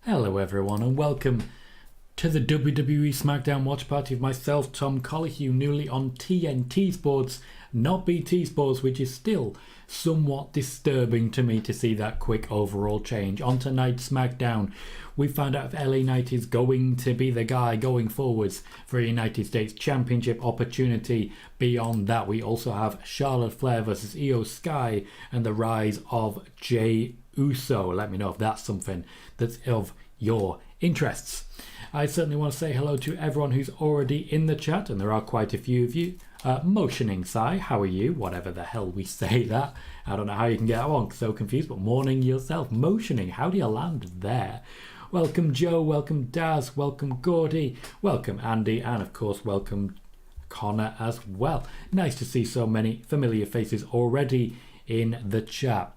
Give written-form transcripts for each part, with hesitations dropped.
Hello everyone and welcome to the WWE Smackdown watch party of myself, Tom Colohue, newly on TNT Sports, not BT Sports, which is still somewhat disturbing to me to see that quick overall change. On tonight's Smackdown, we found out if LA Knight is going to be the guy going forwards for a United States Championship opportunity. Beyond that, we also have Charlotte Flair versus Iyo Sky and the rise of Jey Uso. Let me know if that's something that's of your interests. I certainly want to say hello to everyone who's already in the chat, and there are quite a few of you. Motioning Sai, how are you? Whatever the hell we say that. I don't know how you can get that one, so confused, but morning yourself. Motioning, how do you land there? Welcome Joe, welcome Daz, welcome Gordy, welcome Andy, and of course welcome Connor as well. Nice to see so many familiar faces already in the chat.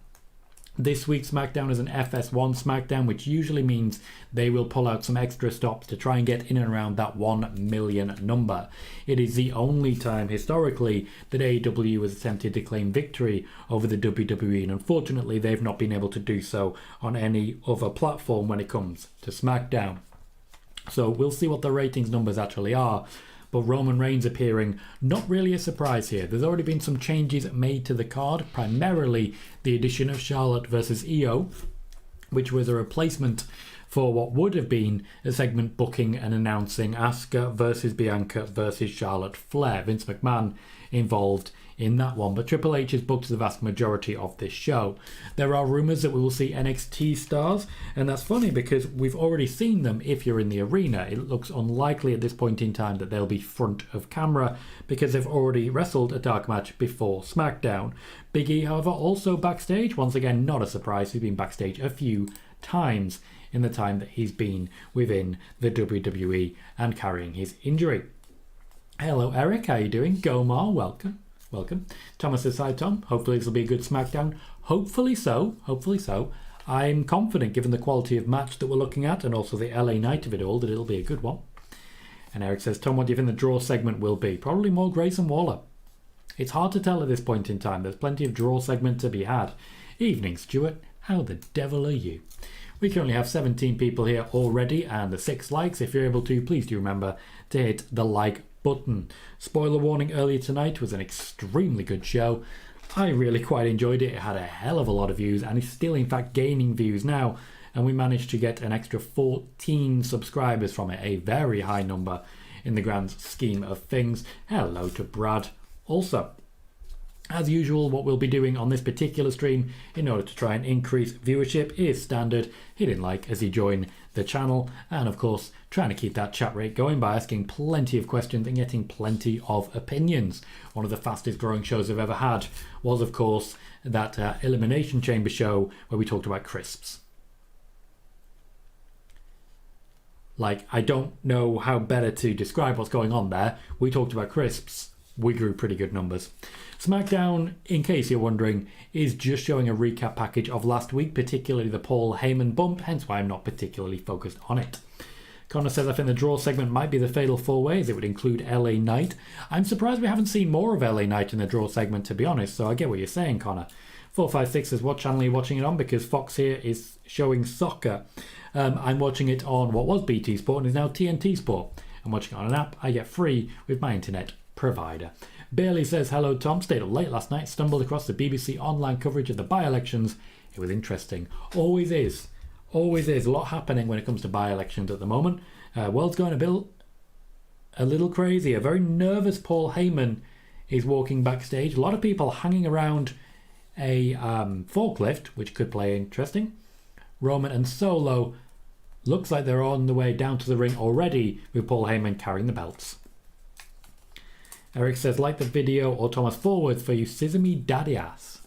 This week's Smackdown is an FS1 Smackdown, which usually means they will pull out some extra stops to try and get in and around that 1 million number. It is the only time historically that AEW has attempted to claim victory over the WWE, and unfortunately they've not been able to do so on any other platform when it comes to Smackdown. So we'll see what the ratings numbers actually are. But Roman Reigns appearing, not really a surprise here. There's already been some changes made to the card, primarily the addition of Charlotte versus Iyo, which was a replacement for what would have been a segment booking and announcing Asuka versus Bianca versus Charlotte Flair. Vince McMahon involved in that one, but Triple H has booked the vast majority of this show. There are rumours that we will see NXT stars, and that's funny because we've already seen them if you're in the arena. It looks unlikely at this point in time that they'll be front of camera because they've already wrestled a dark match before SmackDown. Big E, however, also backstage. Once again, not a surprise. He's been backstage a few times in the time that he's been within the WWE and carrying his injury. Hello Eric, how you doing? Gomar, welcome. Welcome. Thomas says, hi Tom, hopefully this will be a good Smackdown. Hopefully so. I'm confident given the quality of match that we're looking at and also the LA Knight of it all that it'll be a good one. And Eric says, Tom, what do you think the draw segment will be? Probably more Grayson Waller. It's hard to tell at this point in time. There's plenty of draw segment to be had. Evening Stuart, how the devil are you? We currently have 17 people here already and the 6 likes. If you're able to, please do remember to hit the like button. Spoiler warning, earlier tonight was an extremely good show. I really quite enjoyed it. It had a hell of a lot of views and is still in fact gaining views now, and we managed to get an extra 14 subscribers from it, a very high number in the grand scheme of things. Hello to Brad also. As usual, what we'll be doing on this particular stream in order to try and increase viewership is standard hitting like as you join the channel, and of course trying to keep that chat rate going by asking plenty of questions and getting plenty of opinions. One of the fastest growing shows I've ever had was of course that Elimination Chamber show where we talked about crisps. Like, I don't know how better to describe what's going on there. We talked about crisps. We grew pretty good numbers. Smackdown, in case you're wondering, is just showing a recap package of last week, particularly the Paul Heyman bump, hence why I'm not particularly focused on it. Connor says, I think the draw segment might be the Fatal 4-Way, as it would include LA Knight. I'm surprised we haven't seen more of LA Knight in the draw segment, to be honest, so I get what you're saying, Connor. 456 says, what channel are you watching it on? Because Fox here is showing soccer. I'm watching it on what was BT Sport and is now TNT Sport. I'm watching it on an app I get free with my internet provider. Bailey says, hello Tom, stayed up late last night, stumbled across the BBC online coverage of the by-elections. It was interesting. Always is a lot happening when it comes to by-elections at the moment. World's going a little crazy. A very nervous Paul Heyman is walking backstage. A lot of people hanging around a forklift, which could play interesting. Roman and Solo looks like they're on the way down to the ring already with Paul Heyman carrying the belts. Eric says, like the video or Thomas forwards for you sesame daddy ass.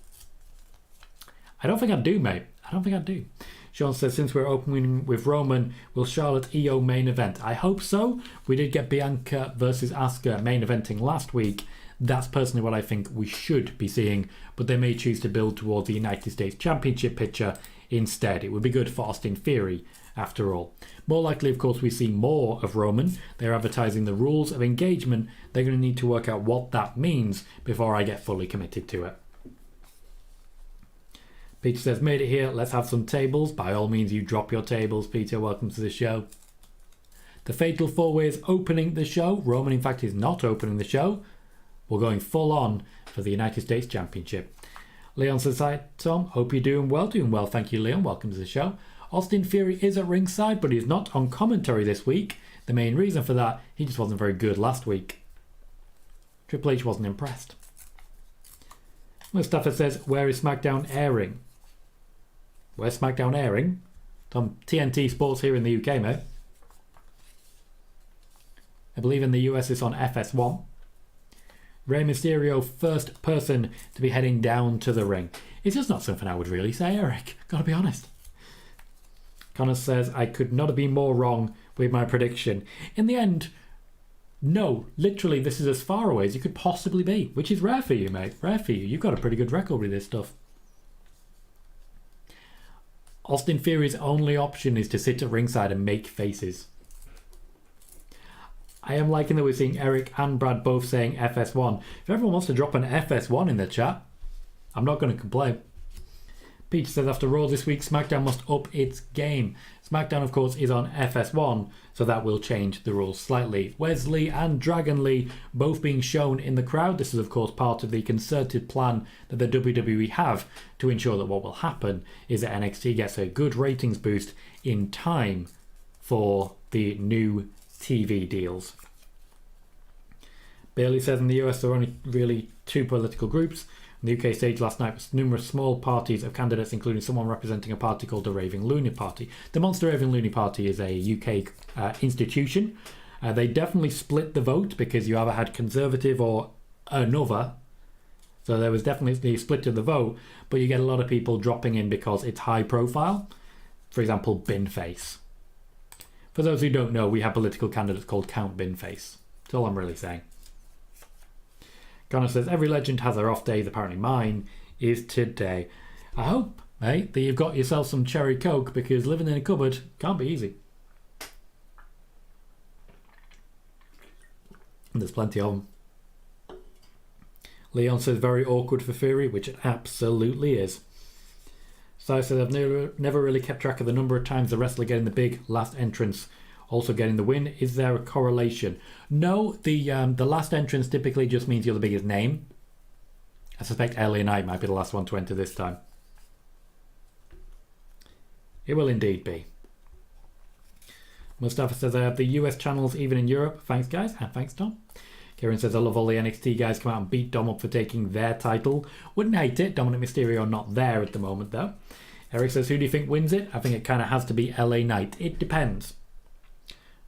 I don't think I do, mate. I don't think I do. Sean says, since we're opening with Roman, will Charlotte Iyo main event? I hope so. We did get Bianca versus Asuka main eventing last week. That's personally what I think we should be seeing, but they may choose to build towards the United States Championship picture instead. It would be good for Austin Theory, after all. More likely, of course, we see more of Roman. They're advertising the rules of engagement. They're going to need to work out what that means before I get fully committed to it. Peter says, made it here, let's have some tables. By all means, you drop your tables, Peter. Welcome to the show. The Fatal 4-Way is opening the show. Roman, in fact, is not opening the show. We're going full on for the United States Championship. Leon says, hi, Tom. Hope you're doing well. Doing well, thank you, Leon. Welcome to the show. Austin Theory is at ringside, but he's not on commentary this week. The main reason for that, he just wasn't very good last week. Triple H wasn't impressed. Mustafa says, where is SmackDown airing? Where's SmackDown airing? It's on TNT Sports here in the UK, mate. I believe in the US it's on FS1. Rey Mysterio, first person to be heading down to the ring. It's just not something I would really say, Eric. Gotta be honest. Connor says, I could not have been more wrong with my prediction. In the end, no, literally this is as far away as you could possibly be, which is rare for you, mate. Rare for you. You've got a pretty good record with this stuff. Austin Theory's only option is to sit at ringside and make faces. I am liking that we're seeing Eric and Brad both saying FS1. If everyone wants to drop an FS1 in the chat, I'm not going to complain. Peter says, after Raw this week, SmackDown must up its game. SmackDown, of course, is on FS1, so that will change the rules slightly. Wesley and Dragon Lee both being shown in the crowd. This is, of course, part of the concerted plan that the WWE have to ensure that what will happen is that NXT gets a good ratings boost in time for the new TV deals. Bailey says, in the US, there are only really two political groups. On the UK stage last night was numerous small parties of candidates, including someone representing a party called the Raving Loony Party. The Monster Raving Loony Party is a UK institution. They definitely split the vote because you either had Conservative or another. So there was definitely a split of the vote, but you get a lot of people dropping in because it's high profile. For example, Binface. For those who don't know, we have political candidates called Count Binface. That's all I'm really saying. Connor says, every legend has their off days. Apparently mine is today. I hope, mate, that you've got yourself some cherry coke, because living in a cupboard can't be easy. And there's plenty of them. Leon says, very awkward for Fury, which it absolutely is. So I said, I've never really kept track of the number of times the wrestler getting the big last entrance also getting the win. Is there a correlation? No, the last entrance typically just means you're the biggest name. I suspect LA Knight might be the last one to enter this time. It will indeed be. Mustafa says, I have the US channels even in Europe. Thanks, guys. And thanks, Tom. Kieran says, I love all the NXT guys come out and beat Dom up for taking their title. Wouldn't hate it. Dominic Mysterio not there at the moment, though. Eric says, who do you think wins it? I think it kind of has to be LA Knight. It depends.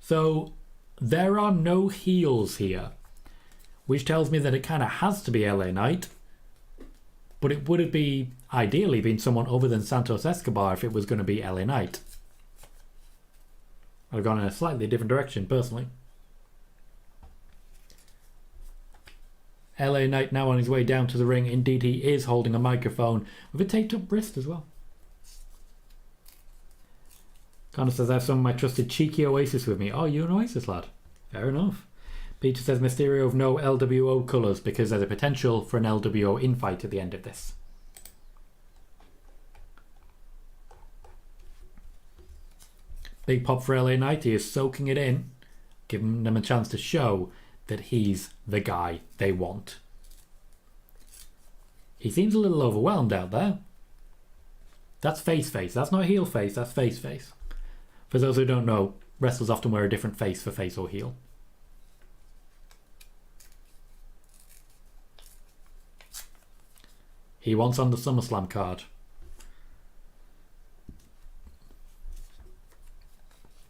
So, there are no heels here, which tells me that it kind of has to be LA Knight. But it would have been, ideally, been someone other than Santos Escobar if it was going to be LA Knight. I'd have gone in a slightly different direction, personally. LA Knight now on his way down to the ring. Indeed, he is holding a microphone with a taped up wrist as well. Connor says, I have some of my trusted cheeky Oasis with me. Oh, you're an Oasis lad. Fair enough. Peter says, Mysterio of no LWO colours because there's a potential for an LWO infight at the end of this. Big pop for LA Knight. He is soaking it in, giving them a chance to show that he's the guy they want. He seems a little overwhelmed out there. That's face. That's not heel face, that's face. For those who don't know, wrestlers often wear a different face for face or heel. He wants on the SummerSlam card.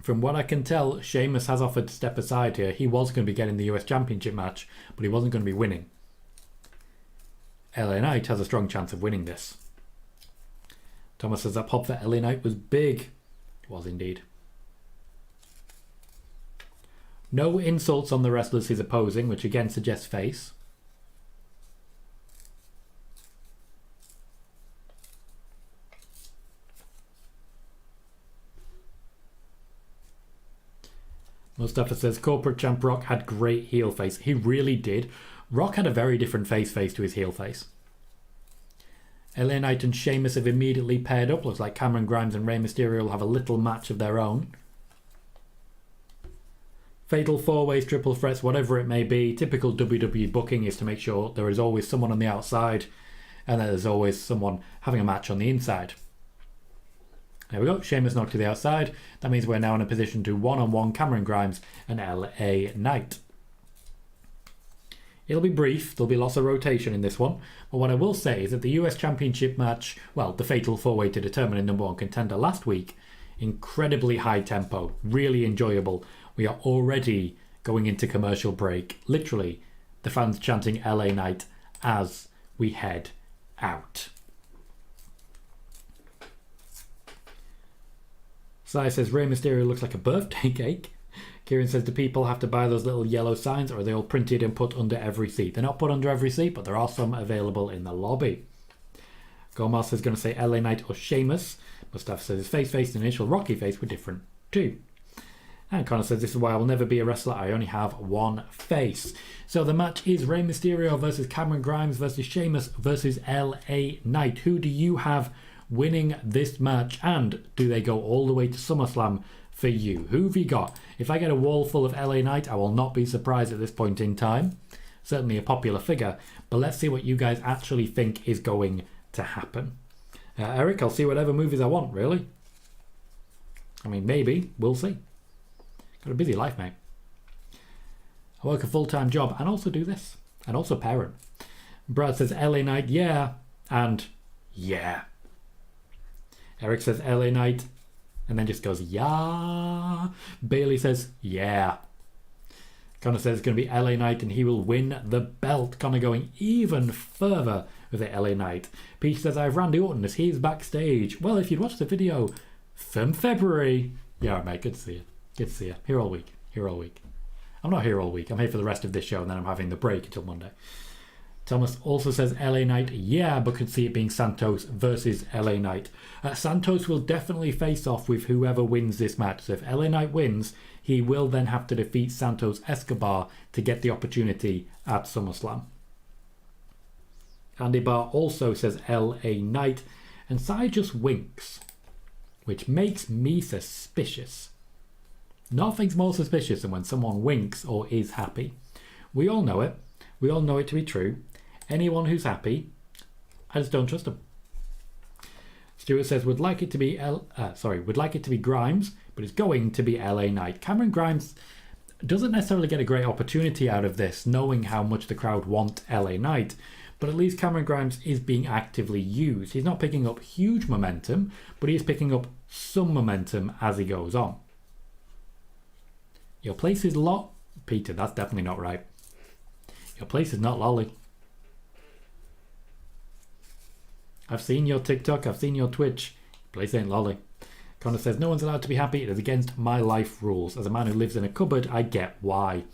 From what I can tell, Sheamus has offered to step aside here. He was going to be getting the US Championship match, but he wasn't going to be winning. LA Knight has a strong chance of winning this. Thomas says that pop for LA Knight was big. It was indeed. No insults on the wrestlers he's opposing, which again suggests face. Mustafa says corporate champ Rock had great heel face. He really did. Rock had a very different face to his heel face. LA Knight and Sheamus have immediately paired up. Looks like Cameron Grimes and Rey Mysterio will have a little match of their own. Fatal four-ways, triple threats, whatever it may be. Typical WWE booking is to make sure there is always someone on the outside and that there's always someone having a match on the inside. There we go. Sheamus knocked to the outside. That means we're now in a position to one-on-one Cameron Grimes and LA Knight. It'll be brief. There'll be lots of rotation in this one. But what I will say is that the US Championship match, well, the fatal four-way to determine a number one contender last week, incredibly high tempo, really enjoyable. We are already going into commercial break. Literally, the fans chanting LA Knight as we head out. Sai says Rey Mysterio looks like a birthday cake. Kieran says, do people have to buy those little yellow signs, or are they all printed and put under every seat? They're not put under every seat, but there are some available in the lobby. Gomez is going to say LA Knight or Sheamus. Mustafa says his face and initial Rocky face were different too. And Connor says, this is why I will never be a wrestler. I only have one face. So the match is Rey Mysterio versus Cameron Grimes versus Sheamus versus LA Knight. Who do you have winning this match? And do they go all the way to SummerSlam for you? Who have you got? If I get a wall full of LA Knight, I will not be surprised at this point in time. Certainly a popular figure. But let's see what you guys actually think is going to happen. Eric, I'll see whatever movies I want, really. I mean, maybe. We'll see. Got a busy life, mate. I work a full-time job and also do this. And also parent. Brad says LA Knight, yeah. And yeah. Eric says LA Knight. And then just goes, yeah. Bailey says, yeah. Connor says it's going to be LA Knight and he will win the belt. Connor going even further with the LA Knight. Peach says, I have Randy Orton as he's backstage. Well, if you'd watched the video from February. Yeah, mate, good to see you. Good to see you. Here all week. Here all week. I'm not here all week. I'm here for the rest of this show and then I'm having the break until Monday. Thomas also says LA Knight, yeah, but could see it being Santos versus LA Knight. Santos will definitely face off with whoever wins this match. So if LA Knight wins, he will then have to defeat Santos Escobar to get the opportunity at SummerSlam. Andy Barr also says LA Knight, and Sai just winks, which makes me suspicious. Nothing's more suspicious than when someone winks or is happy. We all know it. We all know it to be true. Anyone who's happy, I just don't trust them. Stuart says would like it to be Grimes, but it's going to be LA Knight. Cameron Grimes doesn't necessarily get a great opportunity out of this, knowing how much the crowd want LA Knight. But at least Cameron Grimes is being actively used. He's not picking up huge momentum, but he is picking up some momentum as he goes on. Your place is Peter, that's definitely not right. Your place is not lolly. I've seen your TikTok, I've seen your Twitch. Your place ain't lolly. Connor says, no one's allowed to be happy. It is against my life rules. As a man who lives in a cupboard, I get why.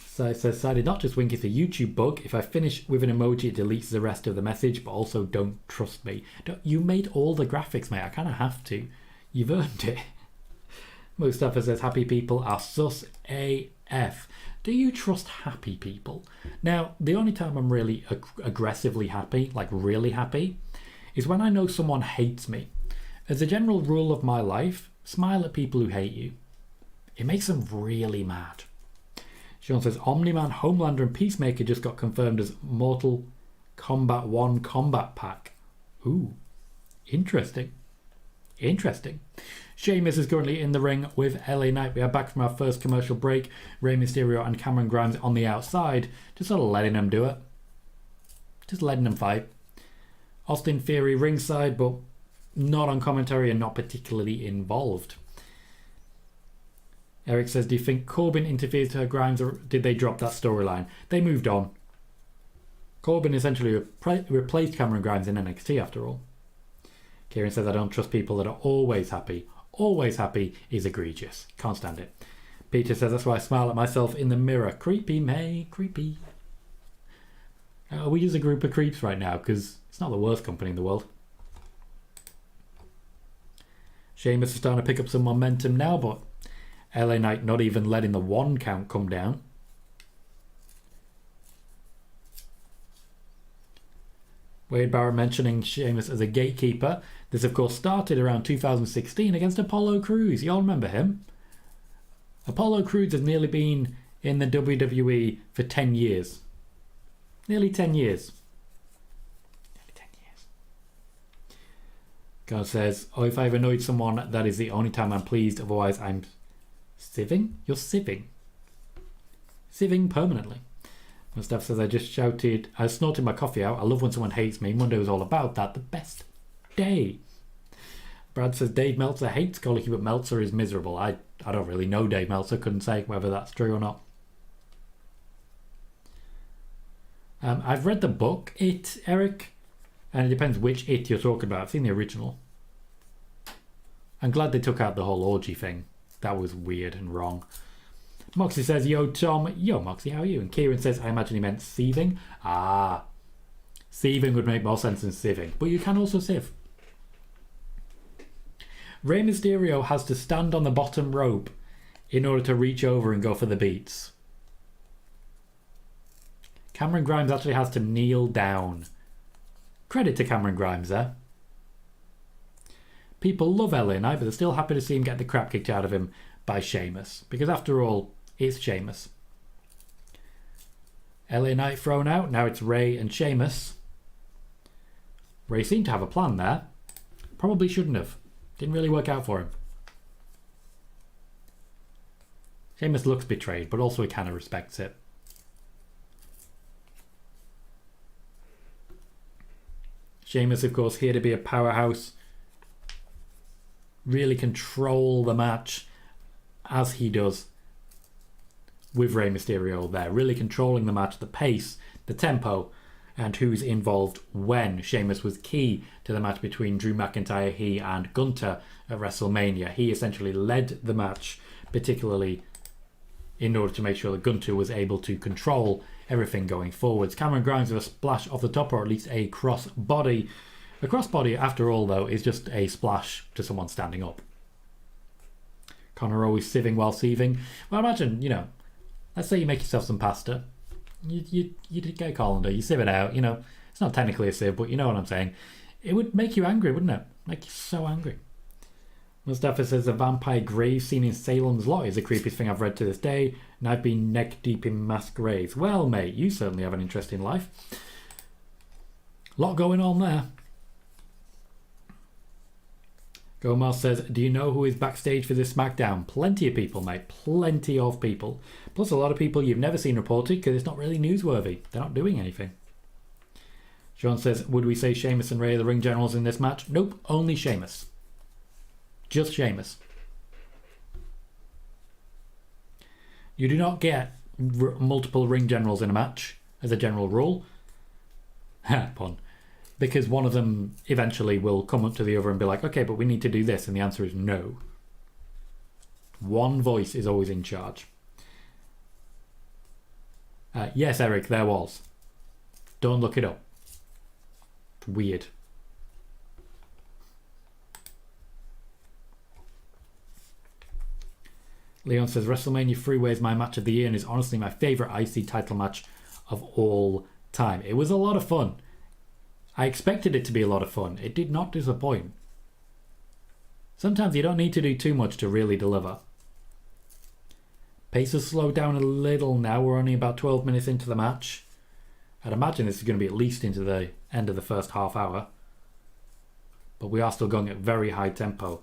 So it says, I did not just wink, it's a YouTube bug. If I finish with an emoji, it deletes the rest of the message, but also don't trust me. You made all the graphics, mate. I kind of have to. You've earned it. Mustafa says, happy people are sus AF. Do you trust happy people? Now, the only time I'm really aggressively happy, like really happy, is when I know someone hates me. As a general rule of my life, smile at people who hate you. It makes them really mad. Sean says, Omni-Man, Homelander and Peacemaker just got confirmed as Mortal Kombat 1 Combat Pack. Ooh, interesting. Interesting. Sheamus is currently in the ring with LA Knight. We are back from our first commercial break. Rey Mysterio and Cameron Grimes on the outside. Just sort of letting them do it. Just letting them fight. Austin Theory ringside, but not on commentary and not particularly involved. Eric says, do you think Corbin interfered to Grimes or did they drop that storyline? They moved on. Corbin essentially replaced Cameron Grimes in NXT after all. Kieran says, I don't trust people that are always happy. Always happy is egregious. Can't stand it. Peter says, that's why I smile at myself in the mirror. Creepy, mate. Creepy. Are we just a group of creeps right now? Because it's not the worst company in the world. Sheamus is starting to pick up some momentum now, but LA Knight not even letting the 1 count come down. Wade Barrett mentioning Sheamus as a gatekeeper. This, of course, started around 2016 against Apollo Crews. You all remember him? Apollo Crews has nearly been in the WWE for 10 years. Nearly 10 years. Nearly 10 years. God says, oh, if I've annoyed someone, that is the only time I'm pleased. Otherwise, I'm sieving? You're sieving. Sieving permanently. And Steph says, I snorted my coffee out. I love when someone hates me. Monday was all about that. The best day. Brad says, Dave Meltzer hates Colohue, but Meltzer is miserable. I don't really know Dave Meltzer. Couldn't say whether that's true or not. I've read the book, It, Eric. And it depends which It you're talking about. I've seen the original. I'm glad they took out the whole orgy thing. That was weird and wrong. Moxie says, yo, Tom. Yo, Moxie, how are you? And Kieran says, I imagine he meant sieving. Ah. Sieving would make more sense than sieving. But you can also sieve. Rey Mysterio has to stand on the bottom rope in order to reach over and go for the beats. Cameron Grimes actually has to kneel down. Credit to Cameron Grimes there. People love LA Knight, but they're still happy to see him get the crap kicked out of him by Sheamus. Because after all, it's Sheamus. LA Knight thrown out. Now it's Rey and Sheamus. Rey seemed to have a plan there. Probably shouldn't have. Didn't really work out for him. Sheamus looks betrayed, but also he kind of respects it. Sheamus, of course, here to be a powerhouse. Really control the match as he does with Rey Mysterio there. Really controlling the match, the pace, the tempo, and who's involved when. Sheamus was key to the match between Drew McIntyre, he and Gunther at WrestleMania. He essentially led the match, particularly in order to make sure that Gunther was able to control everything going forwards. Cameron Grimes with a splash off the top, or at least a crossbody. A crossbody, after all, though, is just a splash to someone standing up. Connor always sieving while sieving. Well, imagine, let's say you make yourself some pasta. You get a colander, you sieve it out, It's not technically a sieve, but you know what I'm saying. It would make you angry, wouldn't it? Make you so angry. Mustafa says, a vampire grave seen in Salem's Lot is the creepiest thing I've read to this day, and I've been neck deep in mass graves. Well, mate, you certainly have an interesting life. Lot going on there. Gomar says, do you know who is backstage for this Smackdown? Plenty of people, mate. Plenty of people. Plus a lot of people you've never seen reported because it's not really newsworthy. They're not doing anything. Sean says, would we say Sheamus and Rey are the ring generals in this match? Nope, only Sheamus. Just Sheamus. You do not get multiple ring generals in a match as a general rule. Ha, pun. Because one of them eventually will come up to the other and be like, okay, but we need to do this. And the answer is no. One voice is always in charge. Yes, Eric, there was. Don't look it up. Weird. Leon says, WrestleMania 3-Way is my match of the year and is honestly my favourite IC title match of all time. It was a lot of fun. I expected it to be a lot of fun. It did not disappoint. Sometimes you don't need to do too much to really deliver. Pace has slowed down a little now. We're only about 12 minutes into the match. I'd imagine this is going to be at least into the end of the first half hour. But we are still going at very high tempo.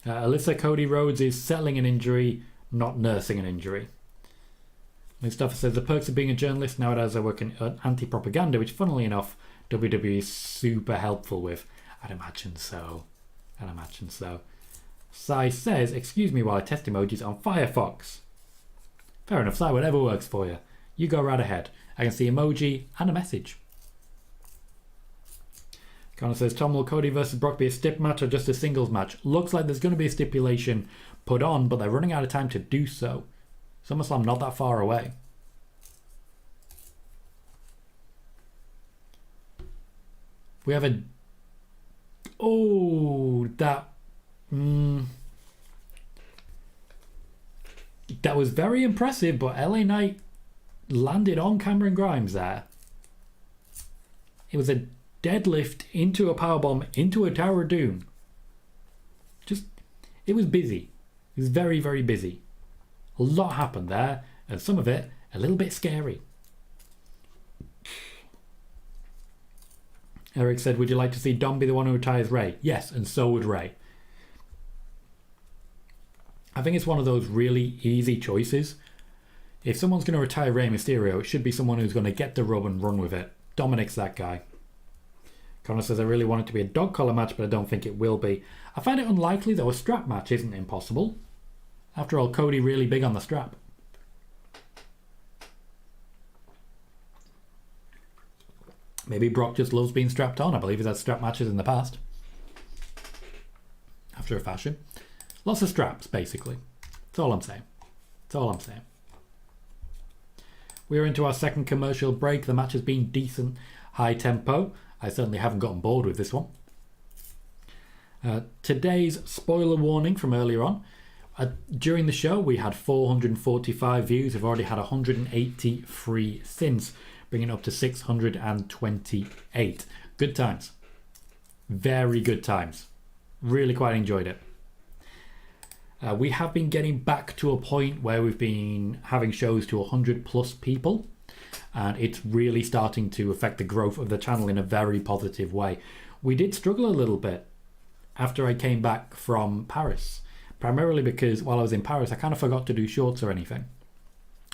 Alyssa Cody Rhodes is settling an injury, not nursing an injury. Mustafa says, the perks of being a journalist nowadays I work in anti-propaganda, which funnily enough WWE is super helpful with. I'd imagine so. Sai says, excuse me while I test emojis on Firefox. Fair enough, Sai, whatever works for you. You go right ahead. I can see emoji and a message. Connor says, Tom, will Cody versus Brock be a stip match or just a singles match? Looks like there's going to be a stipulation put on, but they're running out of time to do so. SummerSlam not that far away. We have a... Oh, that... That was very impressive, but LA Knight landed on Cameron Grimes there. It was a deadlift into a powerbomb into a Tower of Doom. It was busy. It was very, very busy. A lot happened there, and some of it a little bit scary. Eric said, would you like to see Dom be the one who retires Ray? Yes, and so would Ray. I think it's one of those really easy choices. If someone's going to retire Rey Mysterio, it should be someone who's going to get the rub and run with it. Dominic's that guy. Connor says, I really want it to be a dog collar match, but I don't think it will be. I find it unlikely, though a strap match isn't impossible. After all, Cody really big on the strap. Maybe Brock just loves being strapped on. I believe he's had strap matches in the past. After a fashion. Lots of straps, basically. That's all I'm saying. That's all I'm saying. We're into our second commercial break. The match has been decent, high tempo. I certainly haven't gotten bored with this one. Today's spoiler warning from earlier on. During the show, we had 445 views. We've already had 183 since, bringing it up to 628. Good times. Very good times. Really quite enjoyed it. We have been getting back to a point where we've been having shows to 100 plus people, and it's really starting to affect the growth of the channel in a very positive way. We did struggle a little bit after I came back from Paris, primarily because while I was in Paris I kind of forgot to do shorts or anything.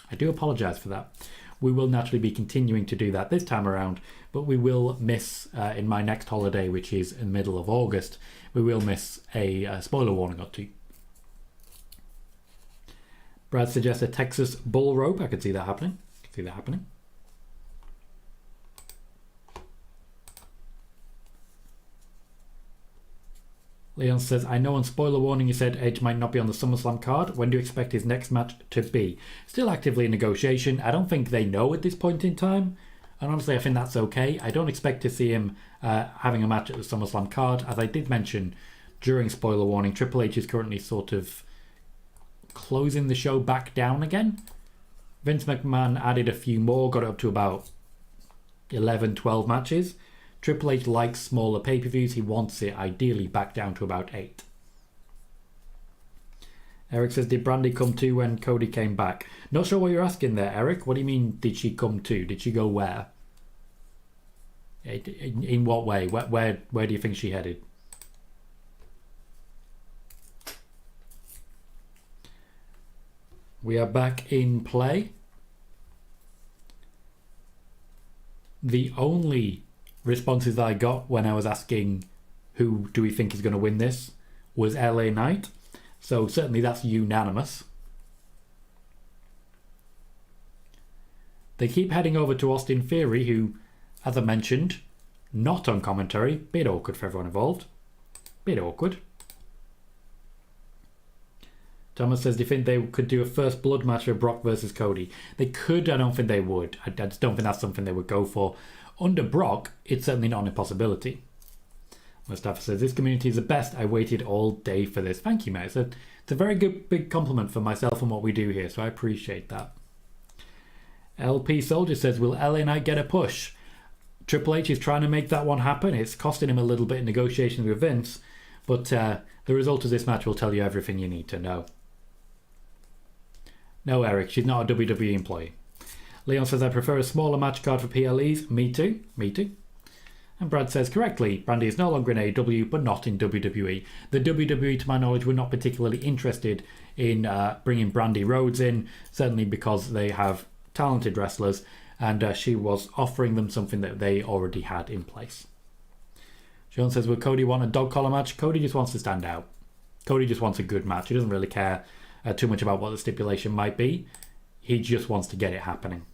I do apologise for that. We will naturally be continuing to do that this time around, but we will miss, in my next holiday, which is in the middle of August, we will miss a spoiler warning or two. Brad suggests a Texas bull rope. I could see that happening. Leon says, I know on spoiler warning you said Edge might not be on the SummerSlam card. When do you expect his next match to be? Still actively in negotiation. I don't think they know at this point in time. And honestly, I think that's okay. I don't expect to see him having a match at the SummerSlam card. As I did mention during spoiler warning, Triple H is currently sort of closing the show back down again. Vince McMahon added a few more, got it up to about 11, 12 matches. Triple H likes smaller pay-per-views. He wants it ideally back down to about 8. Eric says, did Brandy come to when Cody came back? Not sure what you're asking there, Eric. What do you mean, did she come to? Did she go where? In what way? Where do you think she headed? We are back in play. The only responses I got when I was asking who do we think is going to win this was LA Knight. So certainly that's unanimous. They keep heading over to Austin Theory, who, as I mentioned, not on commentary. Bit awkward for everyone involved. Bit awkward. Thomas says, do you think they could do a first blood match of Brock versus Cody? They could, I don't think they would. I just don't think that's something they would go for. Under Brock, it's certainly not an impossibility. Mustafa says, this community is the best. I waited all day for this. Thank you, mate. It's a very good big compliment for myself and what we do here, so I appreciate that. LP Soldier says, will LA Knight get a push? Triple H is trying to make that one happen. It's costing him a little bit in negotiations with Vince, but the result of this match will tell you everything you need to know. No, Eric, she's not a WWE employee. Leon says, I prefer a smaller match card for PLEs. Me too. And Brad says, correctly, Brandy is no longer in AEW, but not in WWE. The WWE, to my knowledge, were not particularly interested in bringing Brandy Rhodes in, certainly because they have talented wrestlers, and she was offering them something that they already had in place. Sean says, will Cody want a dog collar match? Cody just wants to stand out. Cody just wants a good match. He doesn't really care too much about what the stipulation might be. He just wants to get it happening.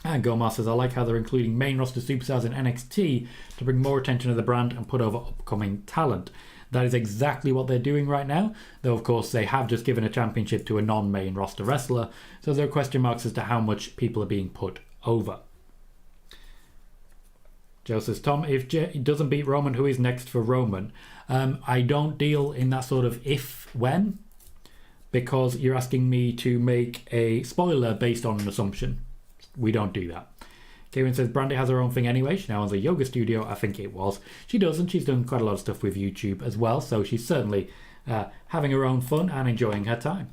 And Gomar says, I like how they're including main roster superstars in NXT to bring more attention to the brand and put over upcoming talent. That is exactly what they're doing right now, though of course they have just given a championship to a non-main roster wrestler, so there are question marks as to how much people are being put over. Joe says, Tom, if Jey doesn't beat Roman, who is next for Roman? I don't deal in that sort of if-when, because you're asking me to make a spoiler based on an assumption. We don't do that. Kieran says Brandy has her own thing anyway. She now owns a yoga studio, I think it was. She does, and she's done quite a lot of stuff with YouTube as well, so she's certainly having her own fun and enjoying her time.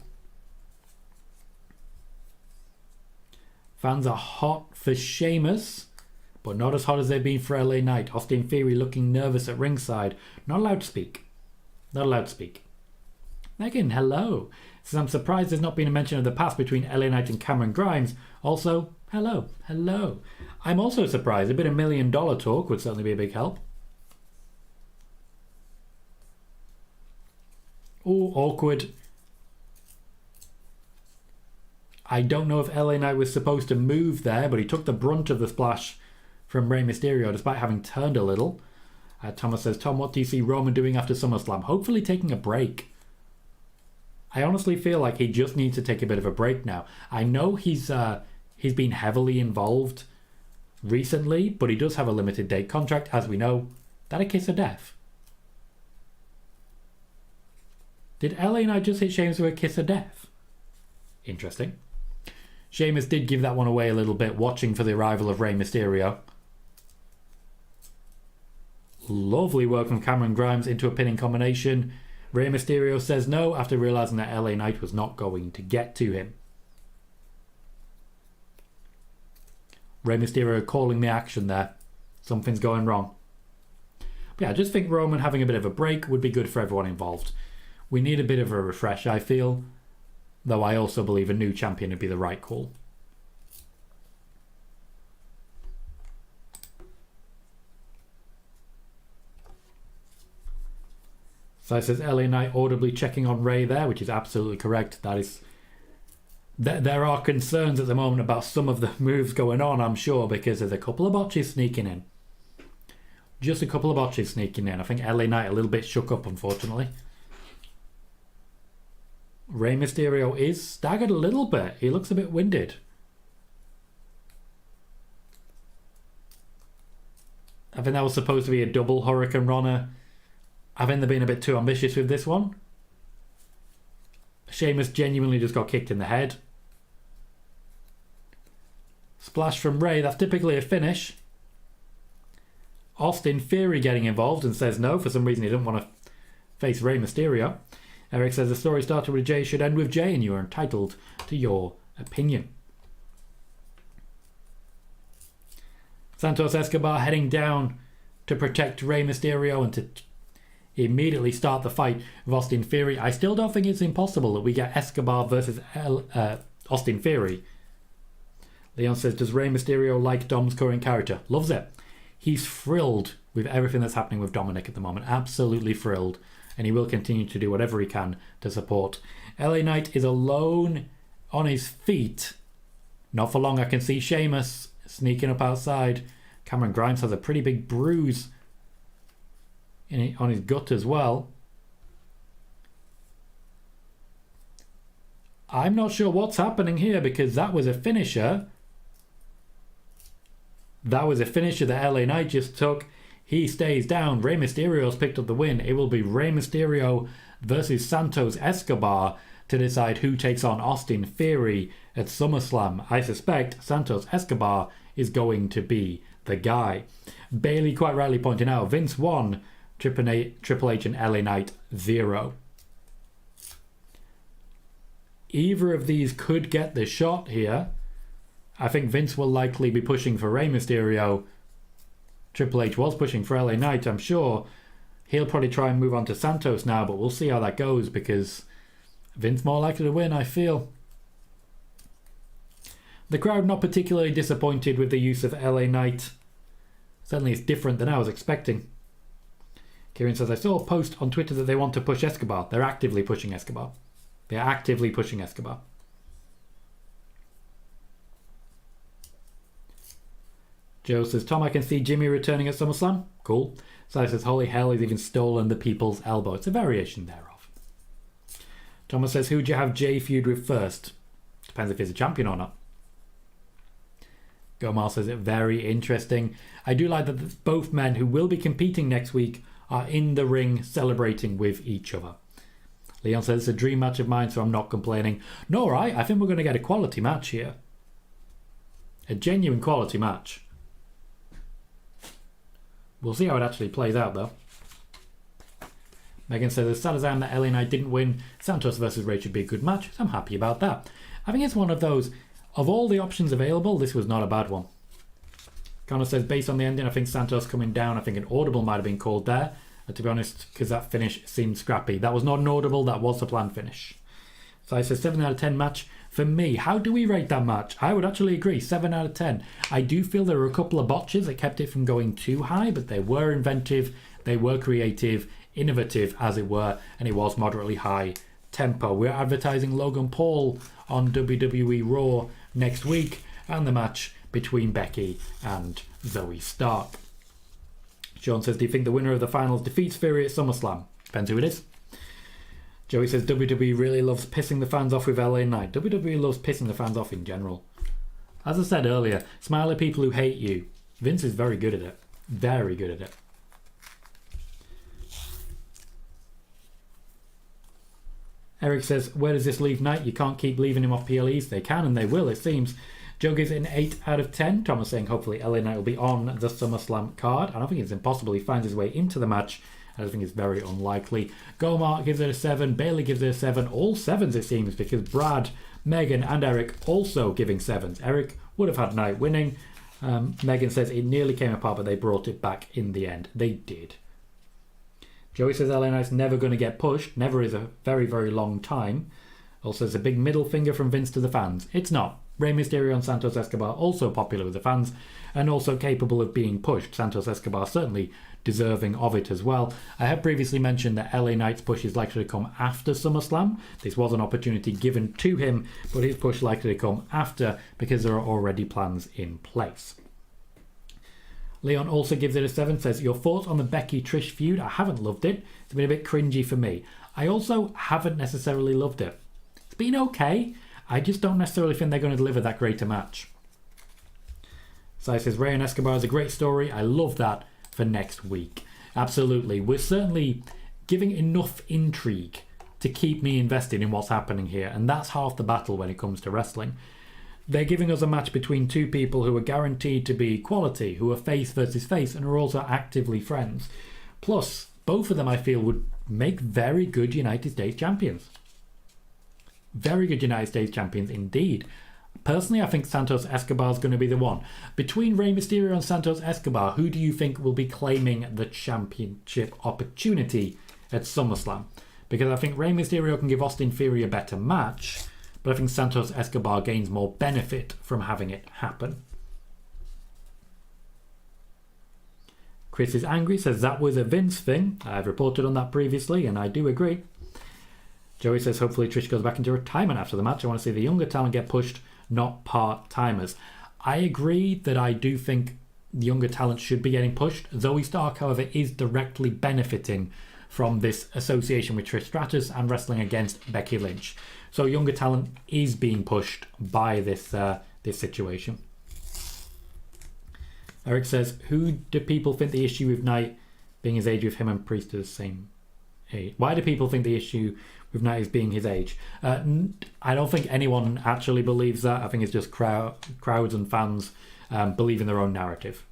Fans are hot for Sheamus, but not as hot as they've been for LA Knight. Austin Theory looking nervous at ringside. Not allowed to speak. Not allowed to speak. Megan, hello. Says I'm surprised there's not been a mention of the past between LA Knight and Cameron Grimes. Also, hello. Hello. I'm also surprised. A bit of $1 million talk would certainly be a big help. Oh, awkward. I don't know if LA Knight was supposed to move there, but he took the brunt of the splash from Rey Mysterio despite having turned a little. Thomas says, Tom, what do you see Roman doing after SummerSlam? Hopefully taking a break. I honestly feel like he just needs to take a bit of a break now. I know he's been heavily involved recently, but he does have a limited date contract, as we know. That a kiss of death? Did LA Knight just hit Sheamus with a kiss of death? Interesting. Sheamus did give that one away a little bit, watching for the arrival of Rey Mysterio. Lovely work from Cameron Grimes into a pinning combination. Rey Mysterio says no after realising that LA Knight was not going to get to him. Rey Mysterio calling the action there. Something's going wrong. But yeah, I just think Roman having a bit of a break would be good for everyone involved. We need a bit of a refresh, I feel. Though I also believe a new champion would be the right call. So it says LA Knight audibly checking on Rey there, which is absolutely correct. That is, there are concerns at the moment about some of the moves going on, I'm sure, because there's a couple of botches sneaking in. Just a couple of botches sneaking in. I think LA Knight a little bit shook up, unfortunately. Rey Mysterio is staggered a little bit. He looks a bit winded. I think that was supposed to be a double Hurricane Rana. I think they're being a bit too ambitious with this one. Sheamus genuinely just got kicked in the head. Splash from Rey, that's typically a finish. Austin Theory getting involved and says no. For some reason he didn't want to face Rey Mysterio. Eric says the story started with Jey should end with Jey and you are entitled to your opinion. Santos Escobar heading down to protect Rey Mysterio and to immediately start the fight with Austin Theory. I still don't think it's impossible that we get Escobar versus Austin Theory. Leon says, does Rey Mysterio like Dom's current character? Loves it. He's thrilled with everything that's happening with Dominic at the moment. Absolutely thrilled. And he will continue to do whatever he can to support. LA Knight is alone on his feet. Not for long. I can see Sheamus sneaking up outside. Cameron Grimes has a pretty big bruise on his gut as well. I'm not sure what's happening here because that was a finisher. That was a finisher that LA Knight just took. He stays down. Rey Mysterio's picked up the win. It will be Rey Mysterio versus Santos Escobar to decide who takes on Austin Theory at SummerSlam. I suspect Santos Escobar is going to be the guy. Bailey quite rightly pointing out, Vince 1, Triple H and LA Knight 0. Either of these could get the shot here. I think Vince will likely be pushing for Rey Mysterio. Triple H was pushing for LA Knight, I'm sure. He'll probably try and move on to Santos now, but we'll see how that goes because Vince more likely to win, I feel. The crowd not particularly disappointed with the use of LA Knight. Certainly it's different than I was expecting. Kieran says, I saw a post on Twitter that they want to push Escobar. They're actively pushing Escobar. They're actively pushing Escobar. Joe says, Tom, I can see Jimmy returning at SummerSlam. Cool. Sally says, holy hell, he's even stolen the people's elbow. It's a variation thereof. Thomas says, who'd you have Jey feud with first? Depends if he's a champion or not. Gomar says it very interesting. I do like that both men who will be competing next week are in the ring celebrating with each other. Leon says it's a dream match of mine, so I'm not complaining. No, right? I think we're going to get a quality match here. A genuine quality match. We'll see how it actually plays out, though. Megan says, as sad as I am that LA Knight didn't win, Santos versus Ray should be a good match, so I'm happy about that. I think it's one of those, of all the options available, this was not a bad one. Connor says, based on the ending, I think Santos coming down, I think an audible might have been called there. To be honest, because that finish seemed scrappy. That was not an audible, that was the planned finish. So I said 7 out of 10 match. For me, how do we rate that match? I would actually agree, 7 out of 10. I do feel there were a couple of botches that kept it from going too high, but they were inventive, they were creative, innovative as it were, and it was moderately high tempo. We're advertising Logan Paul on WWE Raw next week, and the match between Becky and Zoe Stark. Sean says, do you think the winner of the finals defeats Fury at SummerSlam? Depends who it is. Joey says, WWE really loves pissing the fans off with LA Knight. WWE loves pissing the fans off in general. As I said earlier, smile at people who hate you. Vince is very good at it. Very good at it. Eric says, where does this leave Knight? You can't keep leaving him off PLEs. They can and they will, it seems. Joe gives it an 8 out of 10. Thomas saying hopefully LA Knight will be on the SummerSlam card. I don't think it's impossible he finds his way into the match. I just think it's very unlikely. Gomar gives it a 7. Bailey gives it a 7. All 7s it seems, because Brad, Megan and Eric also giving 7s. Eric would have had Knight winning. Megan says it nearly came apart, but they brought it back in the end. They did. Joey says LA Knight's never going to get pushed. Never is a very, very long time. Also, it's a big middle finger from Vince to the fans. It's not. Rey Mysterio and Santos Escobar also popular with the fans and also capable of being pushed. Santos Escobar certainly deserving of it as well. I have previously mentioned that LA Knight's push is likely to come after SummerSlam. This was an opportunity given to him, but his push likely to come after because there are already plans in place. Leon also gives it a 7, says, your thoughts on the Becky-Trish feud? I haven't loved it. It's been a bit cringy for me. I also haven't necessarily loved it. It's been okay. I just don't necessarily think they're going to deliver that great a match. Sai says, Rey and Escobar is a great story. I love that for next week. Absolutely. We're certainly giving enough intrigue to keep me invested in what's happening here. And that's half the battle when it comes to wrestling. They're giving us a match between two people who are guaranteed to be quality, who are face versus face, and are also actively friends. Plus, both of them, I feel, would make very good United States champions. Very good United States champions indeed. Personally, I think Santos Escobar is going to be the one. Between Rey Mysterio and Santos Escobar, who do you think will be claiming the championship opportunity at SummerSlam? Because I think Rey Mysterio can give Austin Theory a better match, but I think Santos Escobar gains more benefit from having it happen. Chris is angry, says that was a Vince thing. I've reported on that previously, and I do agree. Joey says hopefully Trish goes back into retirement after the match. I want to see the younger talent get pushed, not part-timers. I agree that I do think the younger talent should be getting pushed. Zoe Stark, however, is directly benefiting from this association with Trish Stratus and wrestling against Becky Lynch. So younger talent is being pushed by this situation. Eric says, who do people think the issue with Knight being his age with him and Priest are the same age? Why do people think the issue with Knight is being his age? I don't think anyone actually believes that. I think it's just crowds and fans believing their own narrative.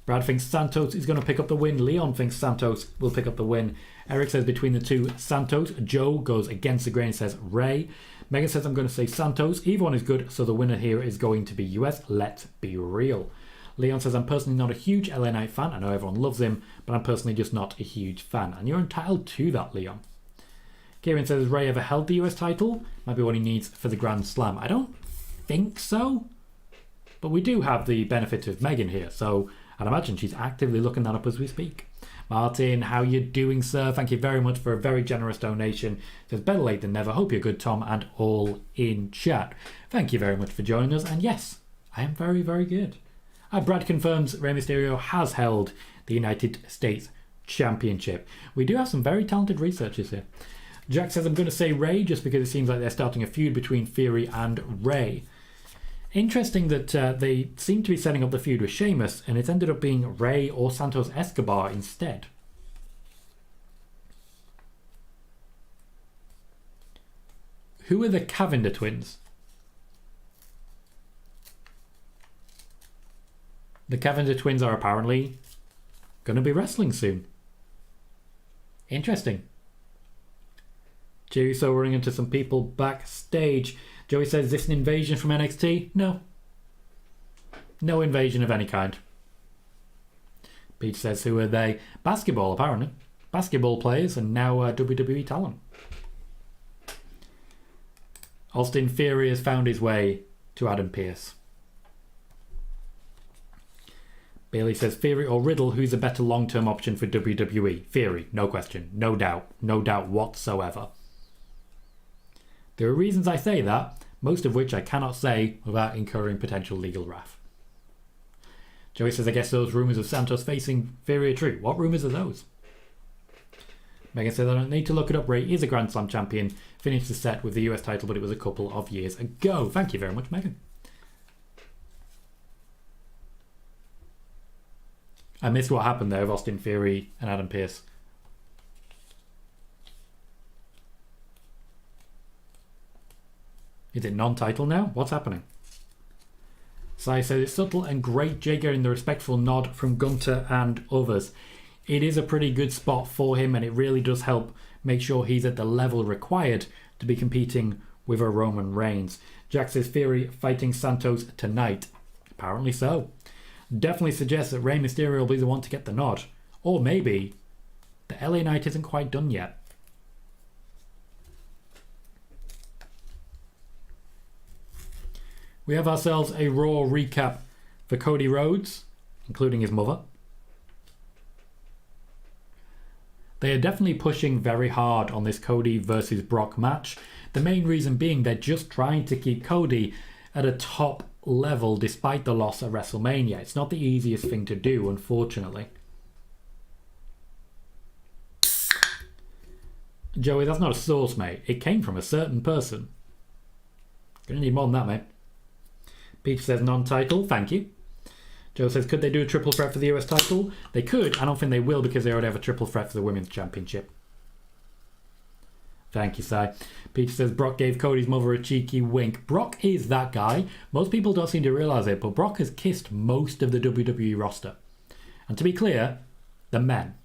Brad thinks Santos is going to pick up the win. Leon thinks Santos will pick up the win. Eric says between the two, Santos. Joe goes against the grain and says Rey. Megan says I'm going to say Santos. Either one is good, so the winner here is going to be US. Let's be real. Leon says I'm personally not a huge LA Knight fan. I know everyone loves him, but I'm personally just not a huge fan. And you're entitled to that, Leon. Kieran says, has Rey ever held the US title? Might be what he needs for the Grand Slam. I don't think so. But we do have the benefit of Megan here, so I'd imagine she's actively looking that up as we speak. Martin, how you doing, sir? Thank you very much for a very generous donation. Says, better late than never. Hope you're good, Tom, and all in chat. Thank you very much for joining us. And yes, I am very, very good. Brad confirms Rey Mysterio has held the United States Championship. We do have some very talented researchers here. Jack says, I'm going to say Rey just because it seems like they're starting a feud between Theory and Rey. Interesting that they seem to be setting up the feud with Sheamus, and it's ended up being Rey or Santos Escobar instead. Who are the Cavender twins? The Cavender twins are apparently going to be wrestling soon. Interesting. Jey Uso running into some people backstage. Joey says, is this an invasion from NXT? No. No invasion of any kind. Peach says, who are they? Basketball, apparently. Basketball players and now WWE talent. Austin Theory has found his way to Adam Pearce. Bailey says, Theory or Riddle, who's a better long-term option for WWE? Theory, no question, no doubt whatsoever. There are reasons I say that, most of which I cannot say without incurring potential legal wrath. Joey says, I guess those rumours of Santos facing Theory are true. What rumours are those? Megan says, I don't need to look it up. Ray is a Grand Slam champion. Finished the set with the US title, but it was a couple of years ago. Thank you very much, Megan. I missed what happened there with Austin Theory and Adam Pearce. Is it non-title now? What's happening? Sai says, it's subtle and great. Jey getting the respectful nod from Gunter and others. It is a pretty good spot for him, and it really does help make sure he's at the level required to be competing with a Roman Reigns. Jack says, Theory fighting Santos tonight. Apparently so. Definitely suggests that Rey Mysterio will be the one to get the nod. Or maybe the LA Knight isn't quite done yet. We have ourselves a Raw recap for Cody Rhodes, including his mother. They are definitely pushing very hard on this Cody versus Brock match. The main reason being they're just trying to keep Cody at a top level despite the loss at WrestleMania. It's not the easiest thing to do, unfortunately. Joey, that's not a source, mate. It came from a certain person. Gonna need more than that, mate. Peach says non-title, thank you. Joe says, could they do a triple threat for the US title? They could. I don't think they will because they already have a triple threat for the Women's Championship. Thank you, Sai. Peach says, Brock gave Cody's mother a cheeky wink. Brock is that guy. Most people don't seem to realise it, but Brock has kissed most of the WWE roster. And to be clear, the men.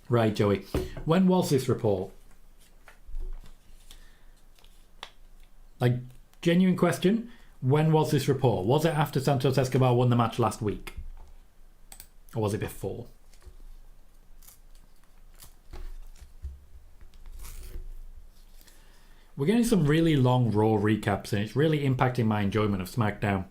Right, Joey. When was this report? Like, genuine question, when was this report? Was it after Santos Escobar won the match last week? Or was it before? We're getting some really long Raw recaps and it's really impacting my enjoyment of SmackDown.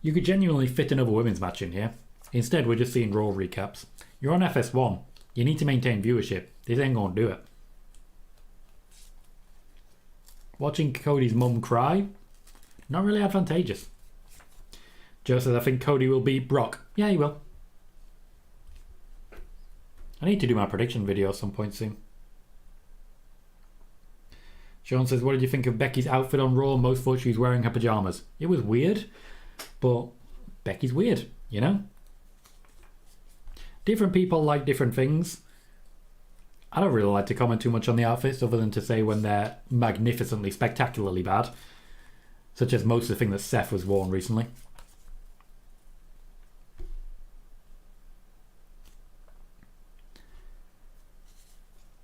You could genuinely fit another women's match in here. Instead, we're just seeing Raw recaps. You're on FS1. You need to maintain viewership. This ain't gonna do it. Watching Cody's mum cry, not really advantageous. Joe says, I think Cody will beat Brock. Yeah, he will. I need to do my prediction video at some point soon. Sean says, what did you think of Becky's outfit on Raw? Most thought she was wearing her pyjamas. It was weird, but Becky's weird, you know? Different people like different things. I don't really like to comment too much on the outfits other than to say when they're magnificently, spectacularly bad. Such as most of the thing that Seth was worn recently.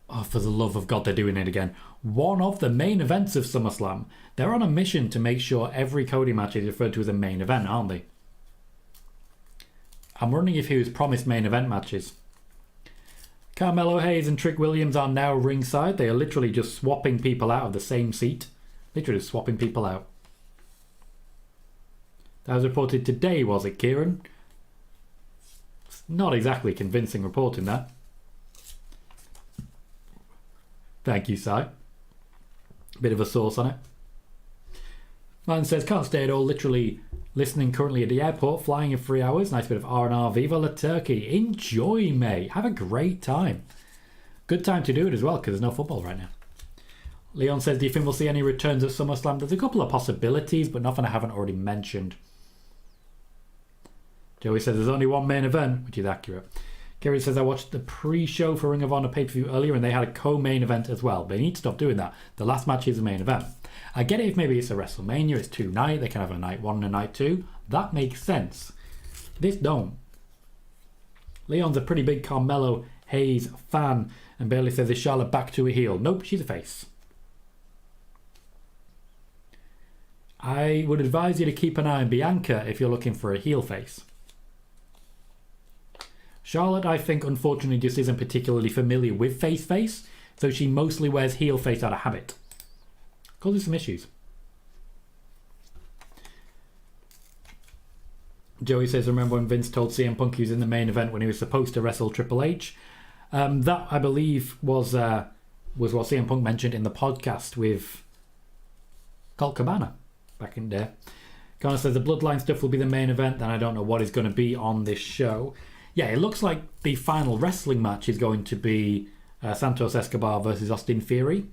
Oh, for the love of God, they're doing it again. One of the main events of SummerSlam. They're on a mission to make sure every Cody match is referred to as a main event, aren't they? I'm wondering if he was promised main event matches. Carmelo Hayes and Trick Williams are now ringside. They are literally just swapping people out of the same seat. Literally swapping people out. That was reported today, was it, Kieran? It's not exactly convincing reporting that. Thank you, Si. Bit of a source on it. Man says, can't stay at all. Literally listening currently at the airport, flying in 3 hours. Nice bit of R&R. Viva la Turkey. Enjoy, mate. Have a great time. Good time to do it as well, because there's no football right now. Leon says, do you think we'll see any returns at SummerSlam? There's a couple of possibilities, but nothing I haven't already mentioned. Joey says, there's only one main event, which is accurate. Kerry says, I watched the pre-show for Ring of Honor pay-per-view earlier, and they had a co-main event as well. They need to stop doing that. The last match is the main event. I get it if maybe it's a WrestleMania, it's 2 night, they can have a night 1 and a night 2. That makes sense. This don't. Leon's a pretty big Carmelo Hayes fan, and Bailey says, is Charlotte back to a heel? Nope, she's a face. I would advise you to keep an eye on Bianca if you're looking for a heel face. Charlotte, I think, unfortunately, just isn't particularly familiar with face, so she mostly wears heel face out of habit. Causes some issues. Joey says, remember when Vince told CM Punk he was in the main event when he was supposed to wrestle Triple H? That, I believe, was what CM Punk mentioned in the podcast with Colt Cabana back in there. Connor says, the Bloodline stuff will be the main event, then I don't know what is going to be on this show. Yeah, it looks like the final wrestling match is going to be Santos Escobar versus Austin Theory.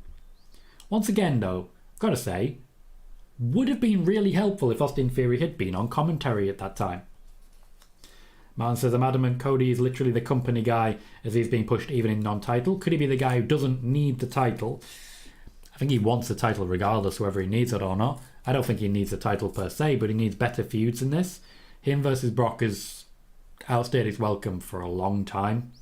Once again, though, gotta say, would have been really helpful if Austin Theory had been on commentary at that time. Martin says, I'm adamant Cody is literally the company guy as he's being pushed even in non-title. Could he be the guy who doesn't need the title? I think he wants the title regardless, whether he needs it or not. I don't think he needs the title per se, but he needs better feuds than this. Him versus Brock has outstayed his welcome for a long time.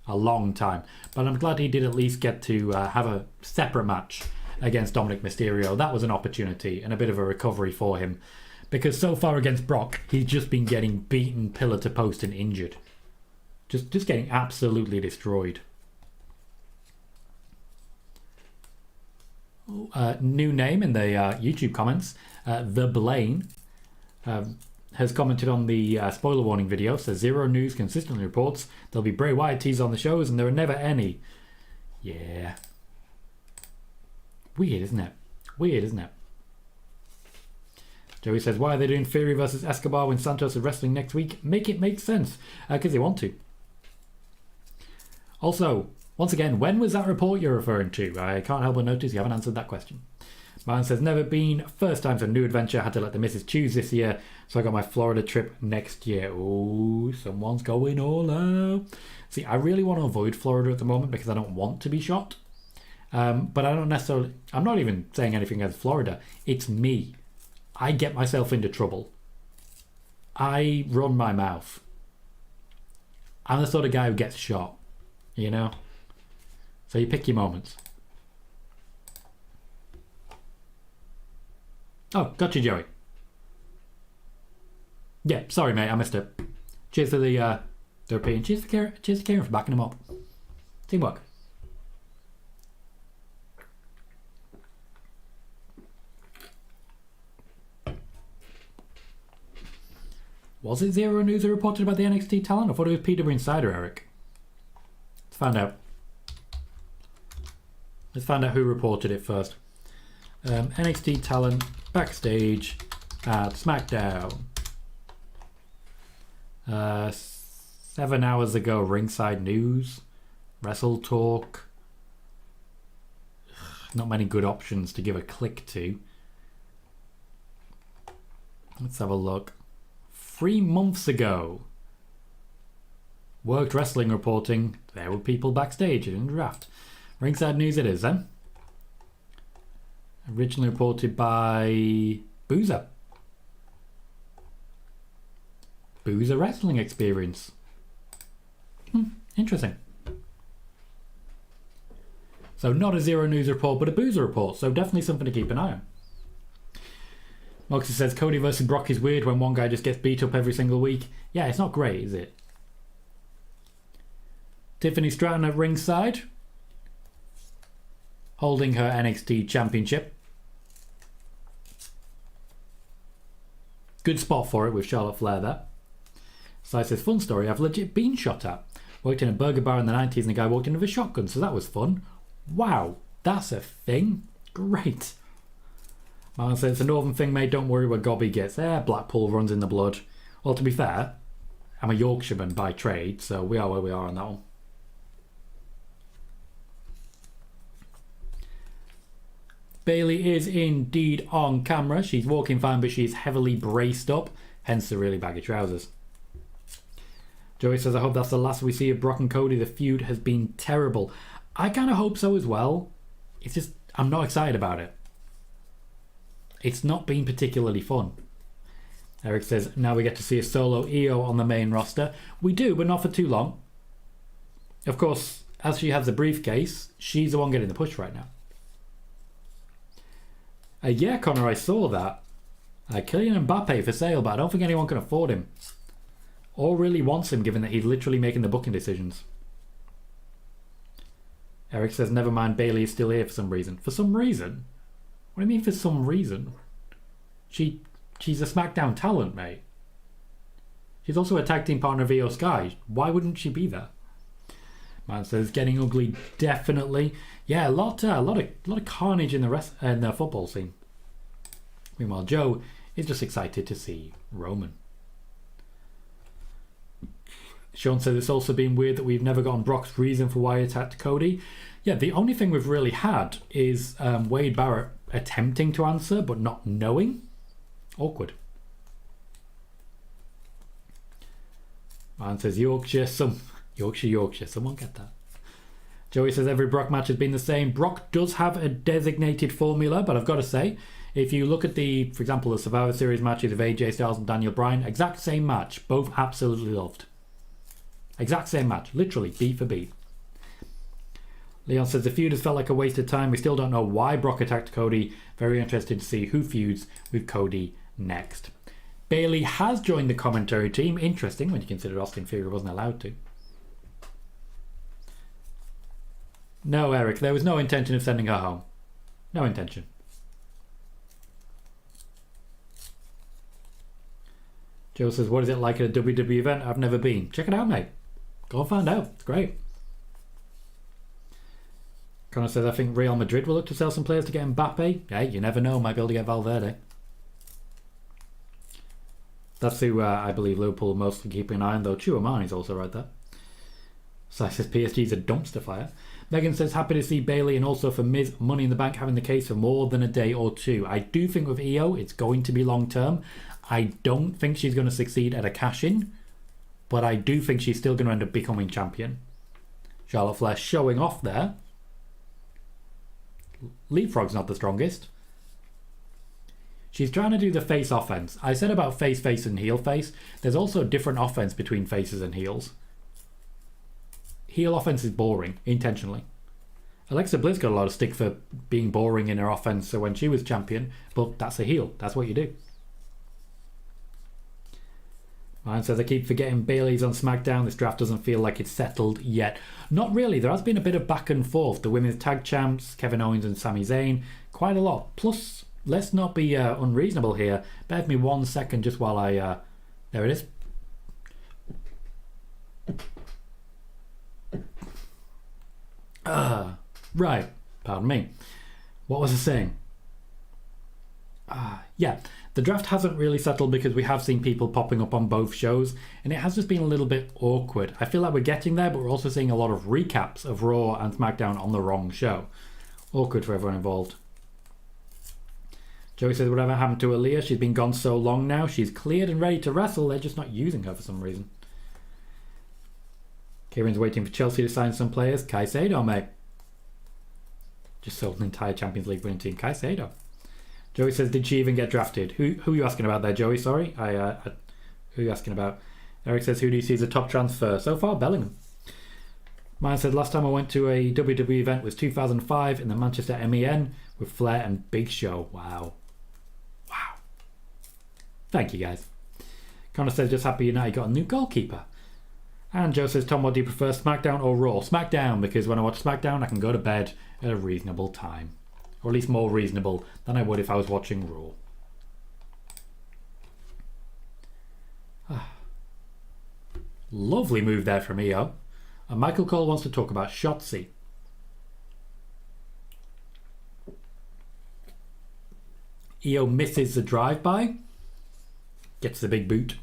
A long time. But I'm glad he did at least get to have a separate match against Dominic Mysterio. That was an opportunity and a bit of a recovery for him. Because so far against Brock, he's just been getting beaten pillar to post and injured. Just getting absolutely destroyed. New name in the YouTube comments. The Blaine has commented on the spoiler warning video. Says, Zero News consistently reports there'll be Bray Wyatt teased on the shows and there are never any. Yeah. Weird, isn't it? Weird, isn't it? Joey says, why are they doing Theory versus Escobar when Santos is wrestling next week? Make it make sense. Because they want to. Also, once again, when was that report you're referring to? I can't help but notice you haven't answered that question. Martin says, never been. First time for a new adventure. Had to let the missus choose this year. So I got my Florida trip next year. Oh, someone's going all out. See, I really want to avoid Florida at the moment because I don't want to be shot. But I don't necessarily... I'm not even saying anything against Florida. It's me. I get myself into trouble. I run my mouth. I'm the sort of guy who gets shot. You know? So you pick your moments. Oh, gotcha, Joey. Yeah, sorry, mate, I missed it. Cheers to the opinion. Cheers to Kieran for backing him up. Teamwork. Was it Zero News who reported about the NXT talent? I thought it was PW Insider, Eric. Let's find out. Let's find out who reported it first. NXT talent backstage at Smackdown. 7 hours ago, Ringside News, Wrestle Talk. Not many good options to give a click to. Let's have a look. 3 months ago. Worked Wrestling reporting. There were people backstage in draft. Ringside News it is then. Originally reported by Boozer. Boozer Wrestling Experience. Interesting. So not a Zero News report, but a Boozer report. So definitely something to keep an eye on. Moxie says, Cody versus Brock is weird when one guy just gets beat up every single week. Yeah, it's not great, is it? Tiffany Stratton at ringside. Holding her NXT championship. Good spot for it with Charlotte Flair there. Sly says, fun story, I've legit been shot at. Worked in a burger bar in the 90s and a guy walked in with a shotgun, so that was fun. Wow, that's a thing. Great. Martin says, it's a northern thing, mate, don't worry where Gobby gets there. Blackpool runs in the blood. Well, to be fair, I'm a Yorkshireman by trade, so we are where we are on that one. Bailey is indeed on camera. She's walking fine, but she's heavily braced up, hence the really baggy trousers. Joey says, I hope that's the last we see of Brock and Cody. The feud has been terrible. I kind of hope so as well. It's just, I'm not excited about it. it's not been particularly fun. Eric says, now we get to see a solo Iyo on the main roster. We do, but not for too long. Of course, as she has the briefcase, she's the one getting the push right now. Yeah, Connor, I saw that. Kylian Mbappe for sale, but I don't think anyone can afford him. Or really wants him, given that he's literally making the booking decisions. Eric says, never mind, Bayley is still here for some reason. For some reason? What do you mean for some reason? She's a Smackdown talent, mate. She's also a tag team partner of Iyo Sky. Why wouldn't she be there? Man says, getting ugly, definitely. Yeah, a lot of carnage in the football scene. Meanwhile, Joe is just excited to see Roman. Sean says it's also been weird that we've never gotten Brock's reason for why he attacked Cody. Yeah, the only thing we've really had is Wade Barrett attempting to answer but not knowing. Awkward. Man says Yorkshire, someone get that. Joey says every Brock match has been the same. Brock does have a designated formula, but I've got to say, if you look at the, for example, the Survivor Series matches of AJ Styles and Daniel Bryan, exact same match, both absolutely loved. Exact same match, literally, beat for beat. Leon says the feud has felt like a waste of time. We still don't know why Brock attacked Cody. Very interested to see who feuds with Cody next. Bayley has joined the commentary team. Interesting when you consider Austin Theory wasn't allowed to. No, Eric, there was no intention of sending her home. No intention. Joe says, what is it like at a WWE event? I've never been. Check it out, mate. Go and find out. It's great. Connor says, I think Real Madrid will look to sell some players to get Mbappe. Hey, you never know. Might be able to get Valverde. That's who I believe Liverpool are mostly keeping an eye on, though. Chouamani's also right there. So says PSG's a dumpster fire. Megan says, happy to see Bayley and also for Miz Money in the Bank having the case for more than a day or two. I do think with Iyo, it's going to be long term. I don't think she's going to succeed at a cash-in, but I do think she's still going to end up becoming champion. Charlotte Flair showing off there. Leapfrog's not the strongest. She's trying to do the face offense. I said about face and heel face. There's also a different offense between faces and heels. Heel offense is boring, intentionally. Alexa Bliss got a lot of stick for being boring in her offense so when she was champion, but that's a heel. That's what you do. Mine says, I keep forgetting Bayley's on Smackdown. This draft doesn't feel like it's settled yet. Not really. There has been a bit of back and forth. The women's tag champs, Kevin Owens and Sami Zayn. Quite a lot. Plus, let's not be unreasonable here. Bear with me 1 second just while I... there it is. Right. Pardon me. What was I saying? Yeah. The draft hasn't really settled because we have seen people popping up on both shows, and it has just been a little bit awkward. I feel like we're getting there, but we're also seeing a lot of recaps of Raw and SmackDown on the wrong show. Awkward for everyone involved. Joey says, whatever happened to Aaliyah? She's been gone so long now. She's cleared and ready to wrestle. They're just not using her for some reason. Kieran's waiting for Chelsea to sign some players. Caicedo, mate. Just sold an entire Champions League winning team. Caicedo. Joey says, did she even get drafted? Who are you asking about there, Joey? Sorry. Who are you asking about? Eric says, who do you see as a top transfer? So far, Bellingham. Mine said, last time I went to a WWE event was 2005 in the Manchester MEN with Flair and Big Show. Wow. Wow. Thank you, guys. Connor says, just happy United got a new goalkeeper. And Joe says, Tom, what do you prefer, SmackDown or Raw? SmackDown, because when I watch SmackDown, I can go to bed at a reasonable time. Or at least more reasonable than I would if I was watching Raw. Lovely move there from Iyo. And Michael Cole wants to talk about Shotzi. Iyo misses the drive-by. Gets the big boot.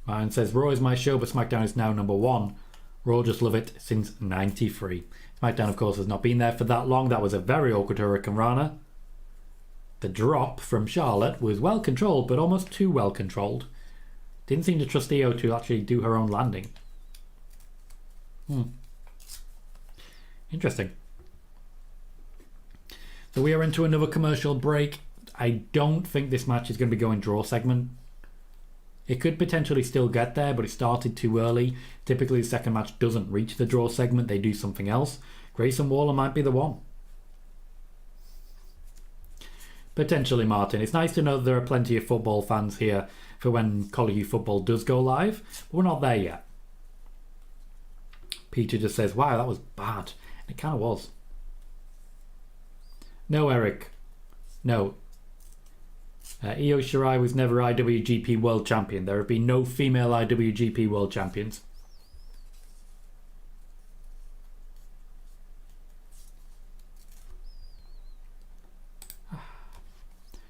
Ryan says, Raw is my show, but SmackDown is now number one. Raw just love it since 93. SmackDown, of course, has not been there for that long. That was a very awkward Hurricane Rana. The drop from Charlotte was well controlled, but almost too well controlled. Didn't seem to trust Iyo to actually do her own landing. Interesting. So we are into another commercial break. I don't think this match is going to be going draw segment. It could potentially still get there, but it started too early. Typically, the second match doesn't reach the draw segment. They do something else. Grayson Waller might be the one. Potentially Martin. It's nice to know that there are plenty of football fans here for when Colohue football does go live. But we're not there yet. Peter just says, wow, that was bad. And it kind of was. No, Eric. No. Iyo Sky was never IWGP World Champion. There have been no female IWGP World Champions.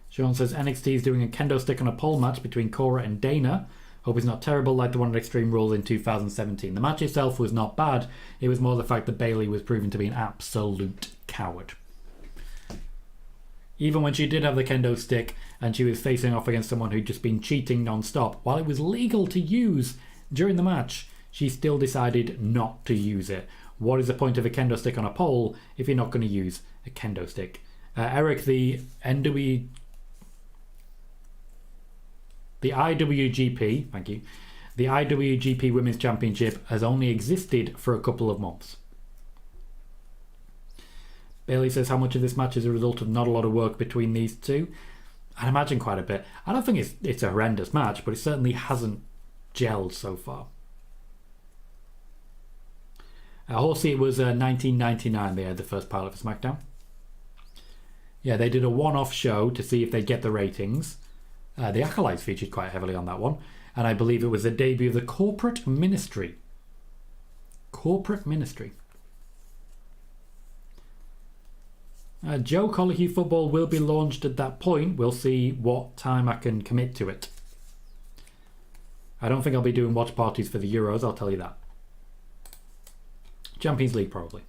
Sean says NXT is doing a kendo stick on a pole match between Cora and Dana. Hope it's not terrible like the one at Extreme Rules in 2017. The match itself was not bad. It was more the fact that Bayley was proven to be an absolute coward. Even when she did have the kendo stick and she was facing off against someone who'd just been cheating non-stop, while it was legal to use during the match, she still decided not to use it. What is the point of a kendo stick on a pole if you're not going to use a kendo stick? Eric, the IWGP, thank you. The IWGP Women's Championship has only existed for a couple of months. Bailey says how much of this match is a result of not a lot of work between these two. I'd imagine quite a bit. I don't think it's a horrendous match, but it certainly hasn't gelled so far. Horsey, it was 1999 they had the first pilot for Smackdown. Yeah, they did a one-off show to see if they'd get the ratings. The Acolytes featured quite heavily on that one. And I believe it was the debut of the Corporate Ministry. Corporate Ministry. Joe, Colohue football will be launched at that point. We'll see what time I can commit to it. I don't think I'll be doing watch parties for the Euros, I'll tell you that. Champions League, probably.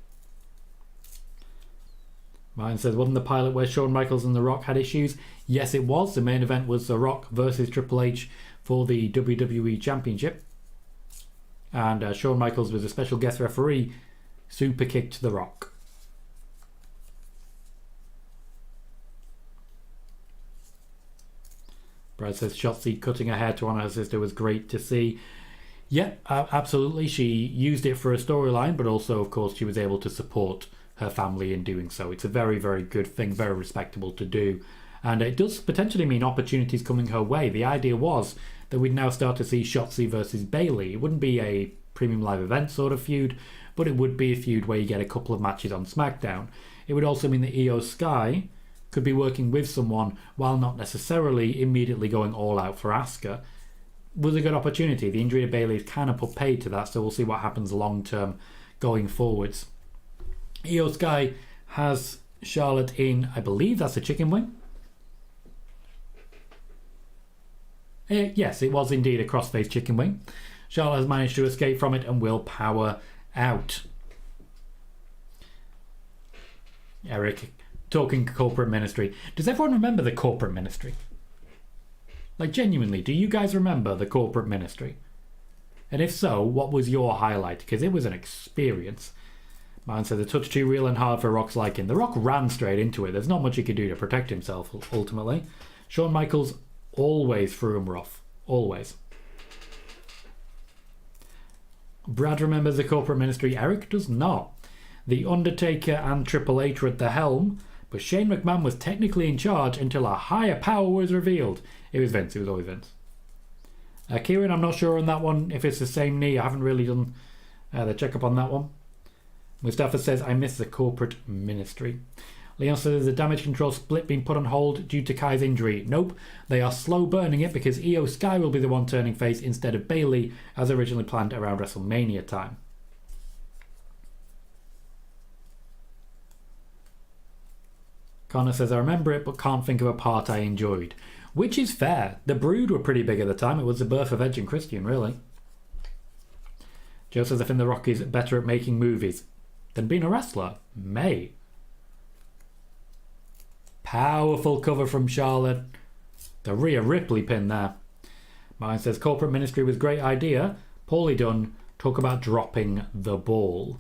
Mine says, wasn't the pilot where Shawn Michaels and The Rock had issues? Yes, it was. The main event was The Rock versus Triple H for the WWE Championship. And Shawn Michaels was a special guest referee, super kicked The Rock. Brad says Shotzi cutting her hair to honour her sister was great to see. Yeah, absolutely. She used it for a storyline, but also, of course, she was able to support her family in doing so. It's a very, very good thing, very respectable to do. And it does potentially mean opportunities coming her way. The idea was that we'd now start to see Shotzi versus Bayley. It wouldn't be a premium live event sort of feud, but it would be a feud where you get a couple of matches on SmackDown. It would also mean that Iyo Sky could be working with someone while not necessarily immediately going all out for Asuka. Was a good opportunity. The injury to Bayley has kind of put paid to that, so we'll see what happens long term going forwards. Iyo Sky has Charlotte in, I believe that's a chicken wing. Yes, it was indeed a crossface chicken wing. Charlotte has managed to escape from it and will power out. Eric, talking corporate ministry. Does everyone remember the corporate ministry? Like, genuinely, do you guys remember the corporate ministry? And if so, what was your highlight? Because it was an experience. Man said the touch too real and hard for Rock's liking. The Rock ran straight into it. There's not much he could do to protect himself, ultimately. Shawn Michaels always threw him rough. Always. Brad remembers the corporate ministry. Eric does not. The Undertaker and Triple H were at the helm, but Shane McMahon was technically in charge until a higher power was revealed. It was Vince. It was always Vince. Kieran, I'm not sure on that one if it's the same knee. I haven't really done the checkup on that one. Mustafa says, I miss the corporate ministry. Leon says, there's a damage control split being put on hold due to Kai's injury. Nope, they are slow burning it because Iyo Sky will be the one turning face instead of Bayley as originally planned around WrestleMania time. Connor says, I remember it but can't think of a part I enjoyed. Which is fair. The Brood were pretty big at the time. It was the birth of Edge and Christian, really. Joe says, I think The Rock is better at making movies than being a wrestler. May. Powerful cover from Charlotte. The Rhea Ripley pin there. Mine says, corporate ministry was a great idea. Poorly done. Talk about dropping the ball.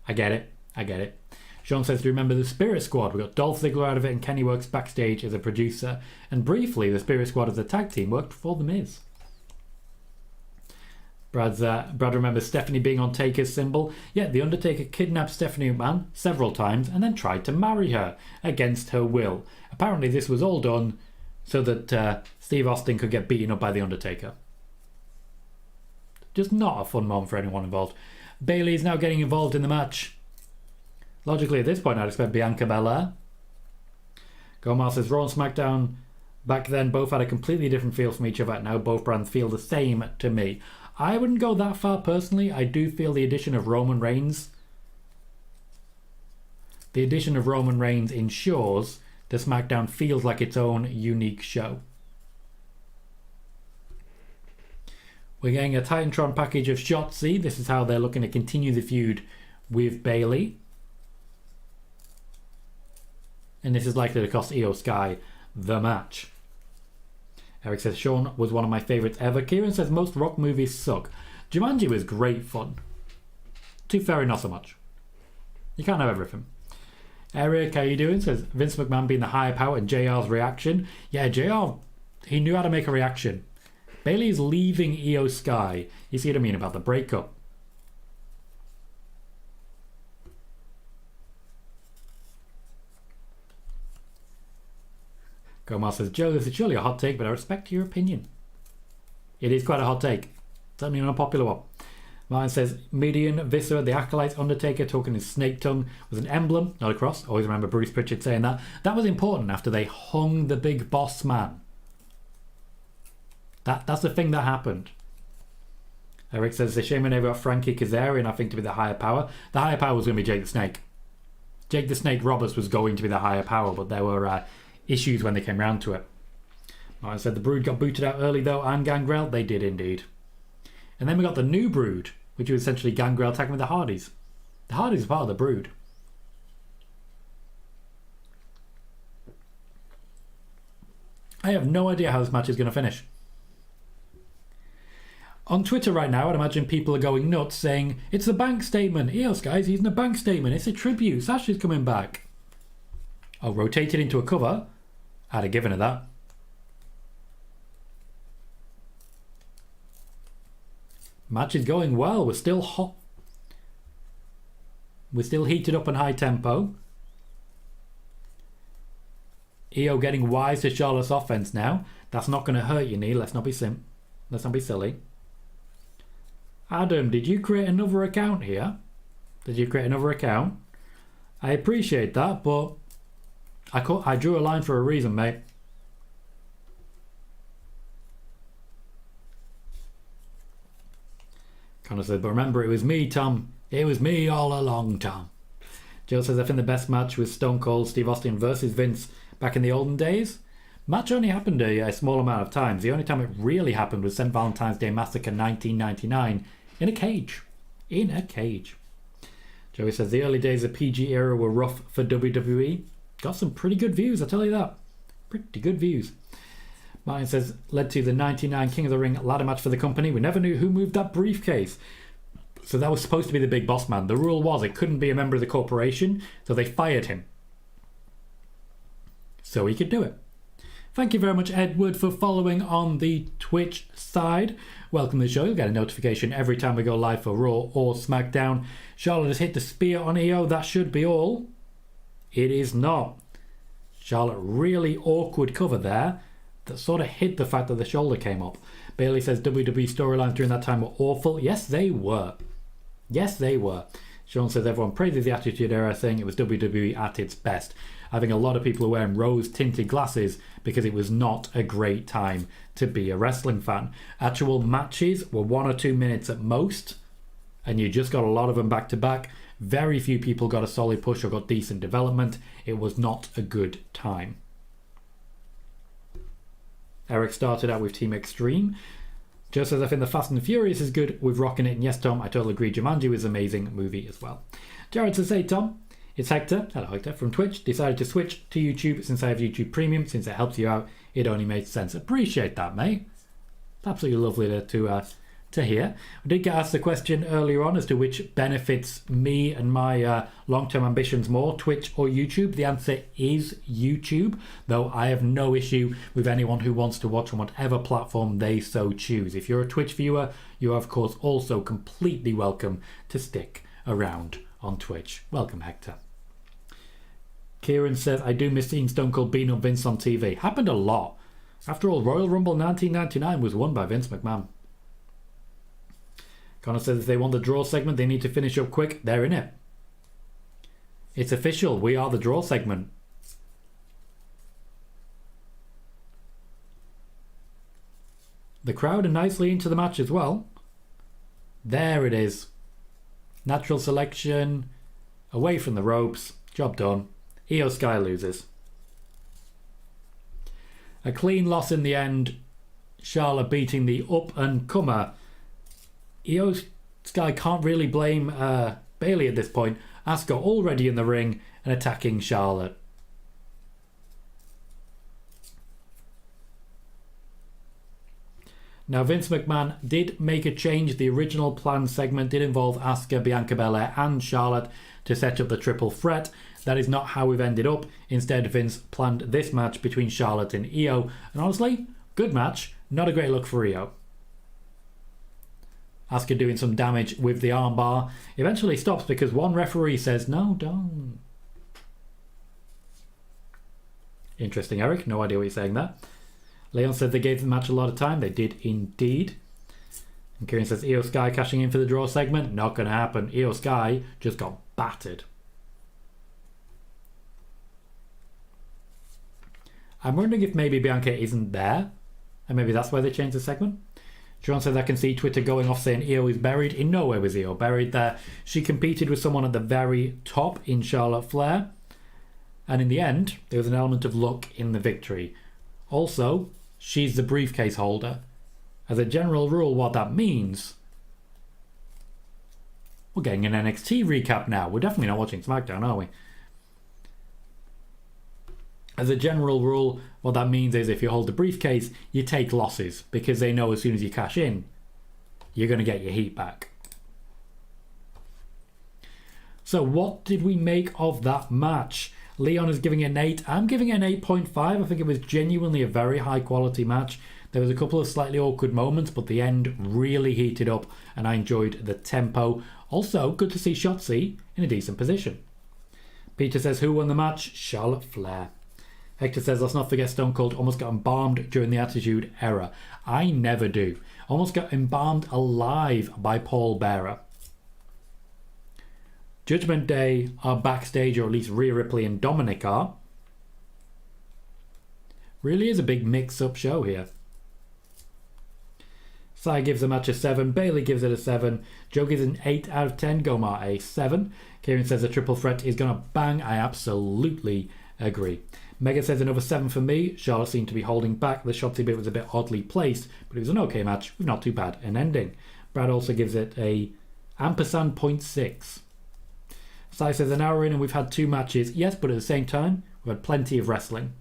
I get it. Sean says, do you remember the Spirit Squad? We got Dolph Ziggler out of it and Kenny works backstage as a producer. And briefly, the Spirit Squad as a tag team worked for The Miz. Brad remembers Stephanie being on Taker's symbol. Yeah, The Undertaker kidnapped Stephanie McMahon several times and then tried to marry her against her will. Apparently this was all done so that Steve Austin could get beaten up by The Undertaker. Just not a fun moment for anyone involved. Bayley is now getting involved in the match. Logically, at this point, I'd expect Bianca Belair. Gomar says, Raw and SmackDown back then both had a completely different feel from each other. Now both brands feel the same to me. I wouldn't go that far personally. I do feel the addition of Roman Reigns. The addition of Roman Reigns ensures that SmackDown feels like its own unique show. We're getting a Titantron package of Shotzi. This is how they're looking to continue the feud with Bayley. And this is likely to cost Iyo Sky the match. Eric says, Sean was one of my favourites ever. Kieran says, most Rock movies suck. Jumanji was great fun. Tooth Fairy, not so much. You can't have everything. Eric, how you doing? Says, Vince McMahon being the higher power and JR's reaction. Yeah, JR, he knew how to make a reaction. Bayley's leaving Iyo Sky. You see what I mean about the breakup. Gomar says, Joe, this is surely a hot take, but I respect your opinion. It is quite a hot take. Certainly an unpopular one. Martin says, Median, Viscera, the Acolytes, Undertaker talking in snake tongue was an emblem, not a cross. Always remember Bruce Pritchard saying that. That was important after they hung the big boss man. That's the thing that happened. Eric says, the shame I never got Frankie Kazarian, I think, to be the higher power. The higher power was going to be Jake the Snake. Jake the Snake Roberts was going to be the higher power, but there were issues when they came round to it. Martin said, the Brood got booted out early though, and Gangrel. They did indeed. And then we got the new Brood, which was essentially Gangrel tagging with the Hardys. The Hardys are part of the Brood. I have no idea how this match is going to finish. On Twitter right now, I'd imagine people are going nuts saying, it's the bank statement. Iyo Sky's using a bank statement. It's a tribute. Sasha's coming back. I'll rotate it into a cover. I'd have given her that. Match is going well. We're still hot. We're still heated up and high tempo. Iyo getting wise to Charlotte's offense now. That's not going to hurt you, Neil. Let's not be silly. Adam, did you create another account here? Did you create another account? I appreciate that, but I drew a line for a reason, mate. Connor said, but remember, it was me, Tom. It was me all along, Tom. Joe says, I think the best match was Stone Cold Steve Austin versus Vince back in the olden days. Match only happened a small amount of times. The only time it really happened was St. Valentine's Day Massacre 1999 in a cage. In a cage. Joey says, the early days of PG era were rough for WWE. Got some pretty good views, I'll tell you that. Pretty good views. Martin says, led to the 99 King of the Ring ladder match for the company. We never knew who moved that briefcase. So that was supposed to be the big boss man. The rule was it couldn't be a member of the corporation, so they fired him. So he could do it. Thank you very much, Edward, for following on the Twitch side. Welcome to the show. You'll get a notification every time we go live for Raw or SmackDown. Charlotte has hit the spear on Iyo. That should be all. It is not. Charlotte really awkward cover there that sort of hid the fact that the shoulder came up. Bayley says WWE storylines during that time were awful. Yes, they were. Yes, they were. Sean says everyone praises the Attitude Era, saying it was WWE at its best. I think a lot of people are wearing rose-tinted glasses because it was not a great time to be a wrestling fan. Actual matches were 1 or 2 minutes at most, and you just got a lot of them back-to-back. Very few people got a solid push or got decent development. It was not a good time. Eric started out with Team Extreme. Joe says, I think the Fast and the Furious is good with Rocking It. And yes, Tom, I totally agree. Jumanji was an amazing movie as well. Jared says, hey, Tom, it's Hector. Hello, Hector. From Twitch. Decided to switch to YouTube since I have YouTube Premium. Since it helps you out, it only made sense. Appreciate that, mate. It's absolutely lovely to hear. I did get asked the question earlier on as to which benefits me and my long-term ambitions more, Twitch or YouTube. The answer is YouTube, though I have no issue with anyone who wants to watch on whatever platform they so choose. If you're a Twitch viewer, you are of course also completely welcome to stick around on Twitch. Welcome, Hector. Kieran says, I do miss seeing Stone Cold beating up Vince on TV. Happened a lot. After all, Royal Rumble 1999 was won by Vince McMahon. Connor says if they want the draw segment, they need to finish up quick. They're in it. It's official. We are the draw segment. The crowd are nicely into the match as well. There it is. Natural selection. Away from the ropes. Job done. Iyo Sky loses. A clean loss in the end. Charlotte beating the up-and-comer. Iyo Sky can't really blame Bayley at this point. Asuka already in the ring and attacking Charlotte. Now Vince McMahon did make a change. The original planned segment did involve Asuka, Bianca Belair and Charlotte to set up the triple threat. That is not how we've ended up. Instead, Vince planned this match between Charlotte and Iyo. And honestly, good match. Not a great look for Iyo. Asuka doing some damage with the armbar. Eventually stops because one referee says, no, don't. Interesting, Eric. No idea what you're saying there. Leon said they gave the match a lot of time. They did indeed. And Kieran says, Iyo Sky cashing in for the draw segment. Not going to happen. Iyo Sky just got battered. I'm wondering if maybe Bianca isn't there. And maybe that's why they changed the segment. Sean says, I can see Twitter going off saying Iyo is buried. In nowhere was Iyo buried there. She competed with someone at the very top in Charlotte Flair. And in the end, there was an element of luck in the victory. Also, she's the briefcase holder. As a general rule, what that means... We're getting an NXT recap now. We're definitely not watching Smackdown, are we? As a general rule, what that means is if you hold the briefcase, you take losses because they know as soon as you cash in, you're going to get your heat back. So what did we make of that match? Leon is giving it an 8. I'm giving it an 8.5. I think it was genuinely a very high quality match. There was a couple of slightly awkward moments, but the end really heated up and I enjoyed the tempo. Also, good to see Shotzi in a decent position. Peter says, who won the match? Charlotte Flair. Hector says, let's not forget Stone Cold almost got embalmed during the Attitude Era. I never do. Almost got embalmed alive by Paul Bearer. Judgment Day are backstage, or at least Rhea Ripley and Dominic are. Really is a big mix-up show here. Sai gives the match a 7. Bayley gives it a 7. Joe gives it an 8 out of 10. Gomar a 7. Kieran says the triple threat is going to bang. I absolutely agree. Mega says another 7 for me. Charlotte seemed to be holding back. The Shotzi bit was a bit oddly placed, but it was an okay match with not too bad an ending. Brad also gives it a ampersand 0.6. Sai says an hour in and we've had 2 matches. Yes, but at the same time, we've had plenty of wrestling.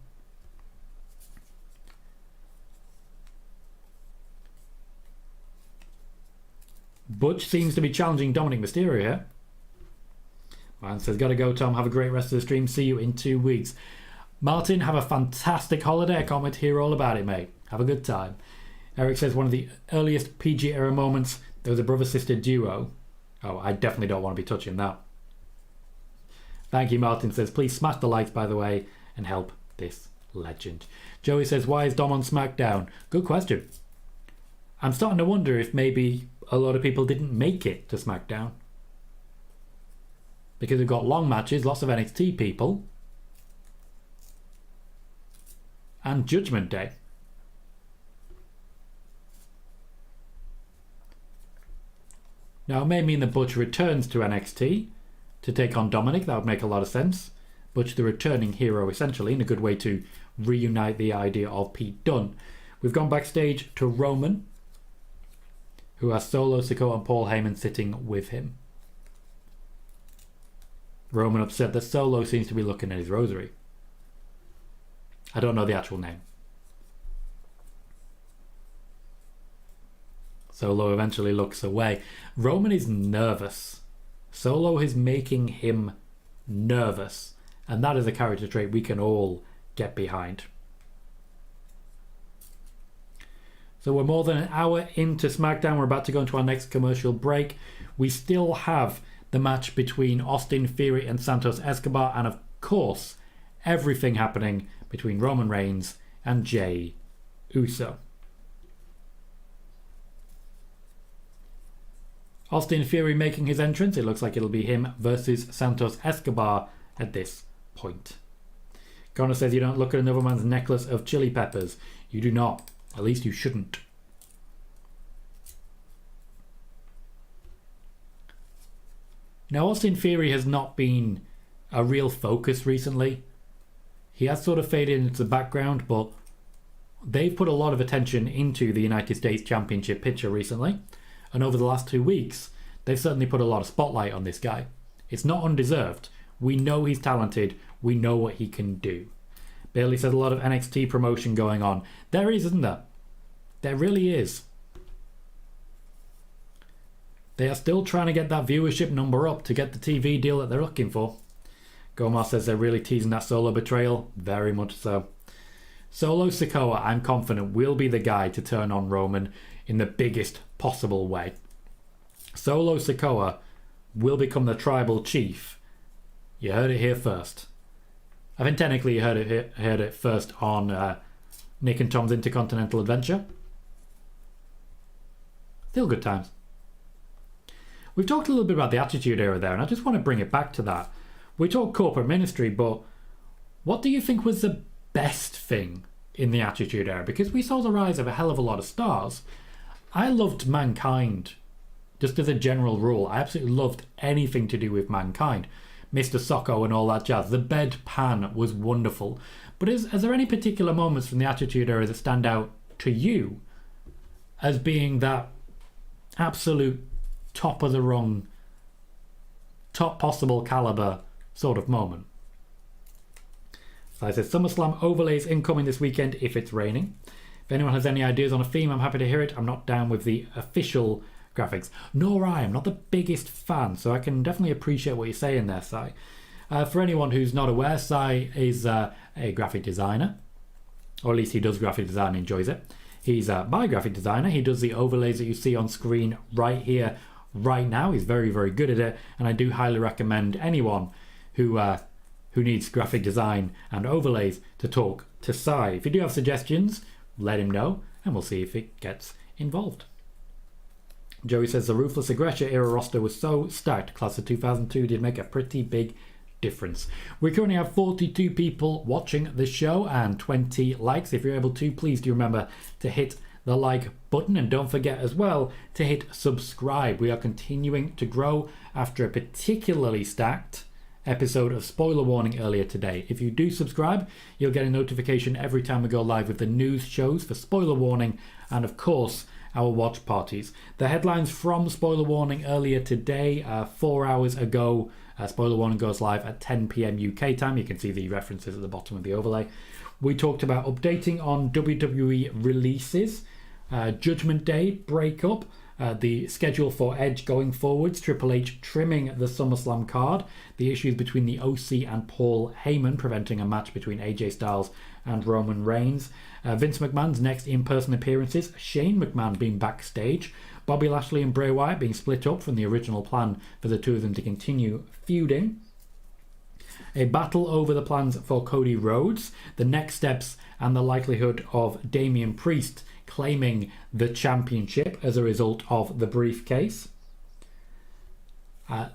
Butch seems to be challenging Dominic Mysterio here. Ryan says, gotta go, Tom. Have a great rest of the stream. See you in 2 weeks. Martin, have a fantastic holiday. I can't wait to hear all about it, mate. Have a good time. Eric says, one of the earliest PG era moments, there was a brother-sister duo. Oh, I definitely don't want to be touching that. Thank you, Martin says, please smash the likes, by the way, and help this legend. Joey says, why is Dom on SmackDown? Good question. I'm starting to wonder if maybe a lot of people didn't make it to SmackDown. Because we've got long matches, lots of NXT people. And Judgment Day. Now, it may mean that Butch returns to NXT to take on Dominic. That would make a lot of sense. Butch, the returning hero, essentially, in a good way to reunite the idea of Pete Dunne. We've gone backstage to Roman, who has Solo Sikoa and Paul Heyman sitting with him. Roman upset that Solo seems to be looking at his rosary. I don't know the actual name. Solo eventually looks away. Roman is nervous. Solo is making him nervous. And that is a character trait we can all get behind. So we're more than an hour into SmackDown. We're about to go into our next commercial break. We still have the match between Austin Theory and Santos Escobar. And of course, everything happening between Roman Reigns and Jey Uso. Austin Theory making his entrance. It looks like it'll be him versus Santos Escobar at this point. Connor says you don't look at another man's necklace of chili peppers. You do not. At least you shouldn't. Now, Austin Theory has not been a real focus recently. He has sort of faded into the background, but they've put a lot of attention into the United States Championship picture recently. And over the last 2 weeks, they've certainly put a lot of spotlight on this guy. It's not undeserved. We know he's talented. We know what he can do. Bailey says a lot of NXT promotion going on. There is, isn't there? There really is. They are still trying to get that viewership number up to get the TV deal that they're looking for. Gomar says they're really teasing that Solo betrayal. Very much so. Solo Sikoa, I'm confident, will be the guy to turn on Roman in the biggest possible way. Solo Sikoa will become the tribal chief. You heard it here first. I think technically you heard it first on Nick and Tom's Intercontinental Adventure. Still good times. We've talked a little bit about the Attitude Era there, and I just want to bring it back to that. We talked corporate ministry, but what do you think was the best thing in the Attitude Era? Because we saw the rise of a hell of a lot of stars. I loved Mankind, just as a general rule. I absolutely loved anything to do with Mankind. Mr. Socko and all that jazz. The bedpan was wonderful. But is there any particular moments from the Attitude Era that stand out to you as being that absolute top of the rung, top possible caliber sort of moment? So I said SummerSlam overlays incoming this weekend if it's raining. If anyone has any ideas on a theme, I'm happy to hear it. I'm not down with the official graphics. Nor I am not the biggest fan, so I can definitely appreciate what you're saying there, Sai. For anyone who's not aware, Sai is a graphic designer, or at least he does graphic design and enjoys it. He's my graphic designer. He does the overlays that you see on screen right here, right now. He's very, very good at it, and I do highly recommend anyone who needs graphic design and overlays to talk to Sai. If you do have suggestions, let him know, and we'll see if it gets involved. Joey says the Ruthless Aggression era roster was so stacked. Class of 2002 did make a pretty big difference. We currently have 42 people watching the show and 20 likes. If you're able to, please do remember to hit the like button, and don't forget as well to hit subscribe. We are continuing to grow after a particularly stacked episode of Spoiler Warning earlier today. If you do subscribe, you'll get a notification every time we go live with the news shows for Spoiler Warning and of course our watch parties. The headlines from Spoiler Warning earlier today, 4 hours ago. Spoiler Warning goes live at 10 p.m. UK time. You can see the references at the bottom of the overlay. We talked about updating on WWE releases, Judgment Day breakup, the schedule for Edge going forwards, Triple H trimming the SummerSlam card, the issues between the OC and Paul Heyman preventing a match between AJ Styles and Roman Reigns, Vince McMahon's next in-person appearances, Shane McMahon being backstage, Bobby Lashley and Bray Wyatt being split up from the original plan for the two of them to continue feuding, a battle over the plans for Cody Rhodes, the next steps and the likelihood of Damian Priest claiming the championship as a result of the briefcase.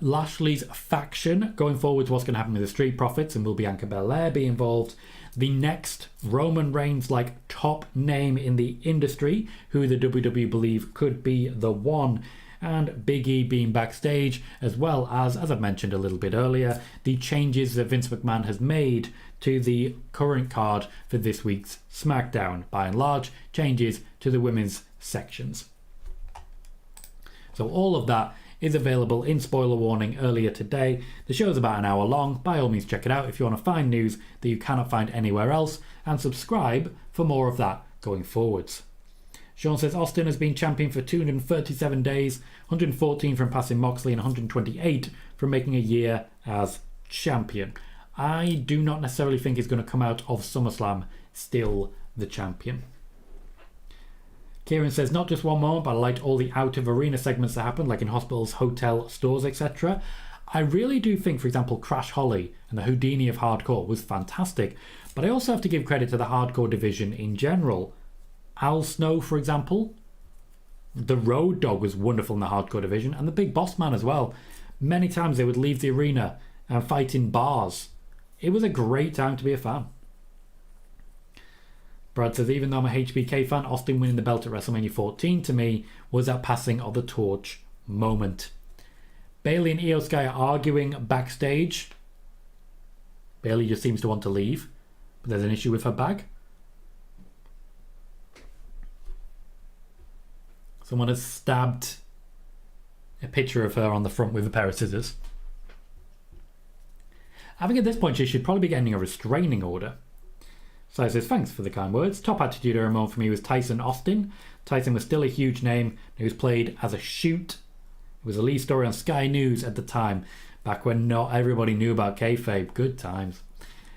Lashley's faction going forward, what's going to happen with the Street Profits, and will Bianca Belair be involved? The next Roman Reigns like top name in the industry, who the WWE believe could be the one, and Big E being backstage, as well as I've mentioned a little bit earlier, the changes that Vince McMahon has made to the current card for this week's SmackDown. By and large, changes to the women's sections. So all of that is available in Spoiler Warning earlier today. The show is about an hour long. By all means, check it out if you want to find news that you cannot find anywhere else, and subscribe for more of that going forwards. Sean says Austin has been champion for 237 days, 114 from passing Moxley and 128 from making a year as champion. I do not necessarily think he's going to come out of SummerSlam still the champion. Kieran says, not just one moment, but I liked all the out-of-arena segments that happened, like in hospitals, hotel, stores, etc. I really do think, for example, Crash Holly and the Houdini of hardcore was fantastic, but I also have to give credit to the hardcore division in general. Al Snow, for example, the Road Dogg was wonderful in the hardcore division, and the Big Boss Man as well. Many times they would leave the arena and fight in bars. It was a great time to be a fan. Brad says, even though I'm a HBK fan, Austin winning the belt at WrestleMania 14 to me was that passing of the torch moment. Bayley and Iyo Sky are arguing backstage. Bayley just seems to want to leave, but there's an issue with her bag. Someone has stabbed a picture of her on the front with a pair of scissors. I think at this point she should probably be getting a restraining order. So he says, thanks for the kind words. Top Attitude Era moment for me was Tyson Austin. Tyson was still a huge name. He was played as a shoot. It was a lead story on Sky News at the time, back when not everybody knew about kayfabe. Good times.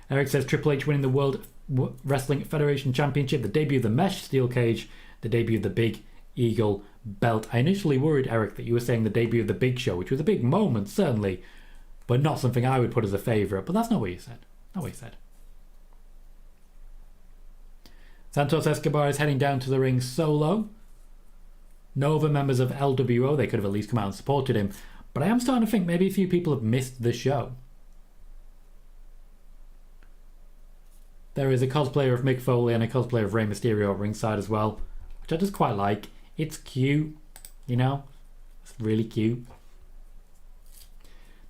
Eric says, Triple H winning the World Wrestling Federation Championship, the debut of the mesh steel cage, the debut of the Big Eagle belt. I initially worried, Eric, that you were saying the debut of the Big Show, which was a big moment, certainly, but not something I would put as a favourite. But that's not what you said. Not what you said. Santos Escobar is heading down to the ring solo. No other members of LWO. They could have at least come out and supported him. But I am starting to think maybe a few people have missed the show. There is a cosplayer of Mick Foley and a cosplayer of Rey Mysterio at ringside as well, which I just quite like. It's cute, you know? It's really cute.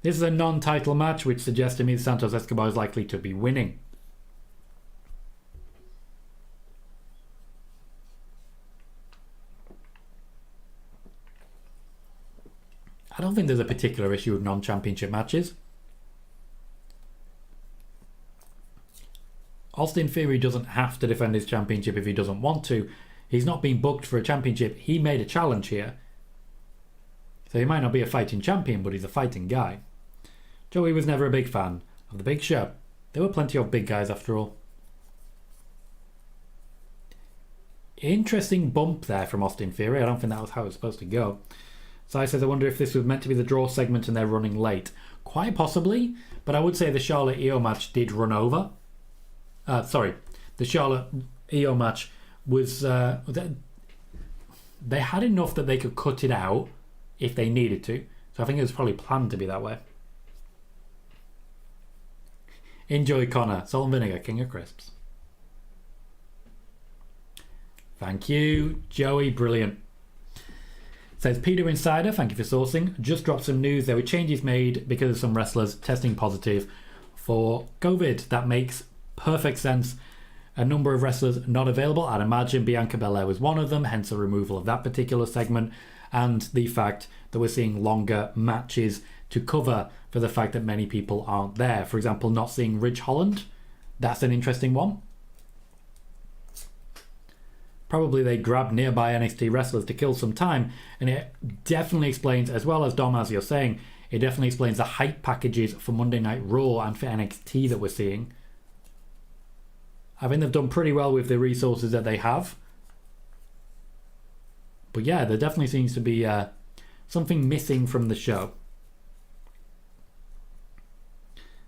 This is a non-title match, which suggests to me that Santos Escobar is likely to be winning. I don't think there's a particular issue with non-championship matches. Austin Theory doesn't have to defend his championship if he doesn't want to. He's not being booked for a championship. He made a challenge here. So he might not be a fighting champion, but he's a fighting guy. Joey was never a big fan of the Big Show. There were plenty of big guys after all. Interesting bump there from Austin Theory. I don't think that was how it was supposed to go. Sai says, I wonder if this was meant to be the draw segment and they're running late. Quite possibly, but I would say the Charlotte Iyo match did run over. The Charlotte Iyo match was... they had enough that they could cut it out if they needed to. So I think it was probably planned to be that way. Enjoy, Connor. Salt and vinegar, king of crisps. Thank you, Joey. Brilliant. Says Peter Insider, thank you for sourcing. Just dropped some news. There were changes made because of some wrestlers testing positive for COVID. That makes perfect sense. A number of wrestlers not available. I'd imagine Bianca Belair was one of them, hence the removal of that particular segment, and the fact that we're seeing longer matches to cover for the fact that many people aren't there. For example, not seeing Ridge Holland. That's an interesting one. Probably they grabbed nearby NXT wrestlers to kill some time, and it definitely explains, as well as Dom, as you're saying, it definitely explains the hype packages for Monday Night Raw and for NXT that we're seeing. I think they've done pretty well with the resources that they have. But yeah, there definitely seems to be something missing from the show.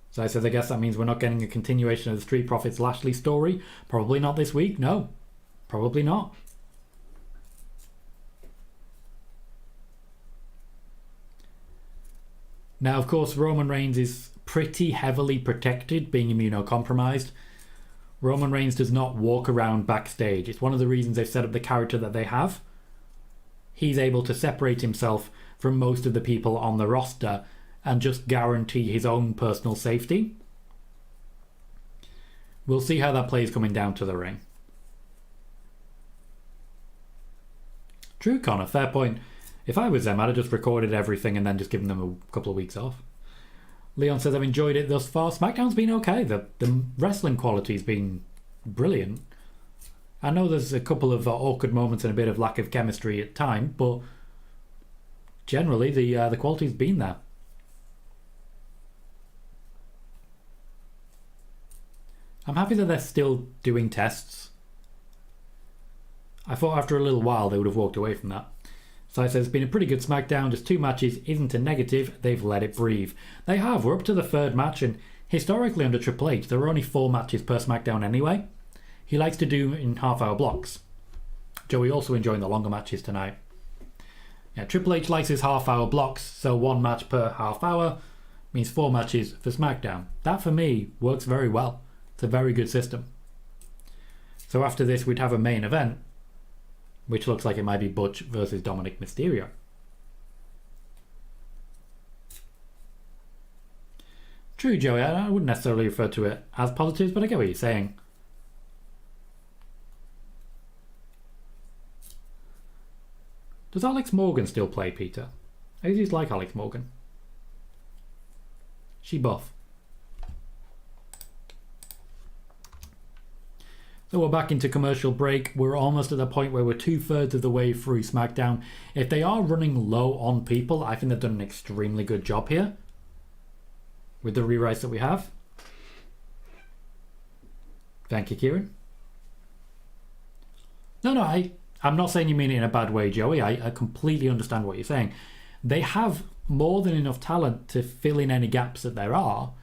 So I said, I guess that means we're not getting a continuation of the Street Profits Lashley story. Probably not this week, no. Probably not. Now, of course, Roman Reigns is pretty heavily protected, being immunocompromised. Roman Reigns does not walk around backstage. It's one of the reasons they've set up the character that they have. He's able to separate himself from most of the people on the roster and just guarantee his own personal safety. We'll see how that plays coming down to the ring. True, Connor, fair point. If I was them, I'd have just recorded everything and then just given them a couple of weeks off. Leon says, I've enjoyed it thus far. SmackDown's been okay. The wrestling quality's been brilliant. I know there's a couple of awkward moments and a bit of lack of chemistry at time, but generally the quality's been there. I'm happy that they're still doing tests. I thought after a little while they would have walked away from that. So I said it's been a pretty good SmackDown, just 2 matches isn't a negative, they've let it breathe. They have, we're up to the 3rd match, and historically under Triple H there were only 4 matches per SmackDown anyway. He likes to do in half-hour blocks. Joey also enjoying the longer matches tonight. Yeah, Triple H likes his half-hour blocks, so 1 match per half hour means 4 matches for SmackDown. That for me works very well. It's a very good system. So after this we'd have a main event, which looks like it might be Butch versus Dominic Mysterio. True, Joey, I wouldn't necessarily refer to it as positives, but I get what you're saying. Does Alex Morgan still play, Peter? I always like Alex Morgan. She buff. So we're back into commercial break. We're almost at the point where we're 2/3 of the way through SmackDown. If they are running low on people, I think they've done an extremely good job here with the rewrites that we have. Thank you, Kieran. No, I'm not saying you mean it in a bad way, Joey. I completely understand what you're saying. They have more than enough talent to fill in any gaps that there are.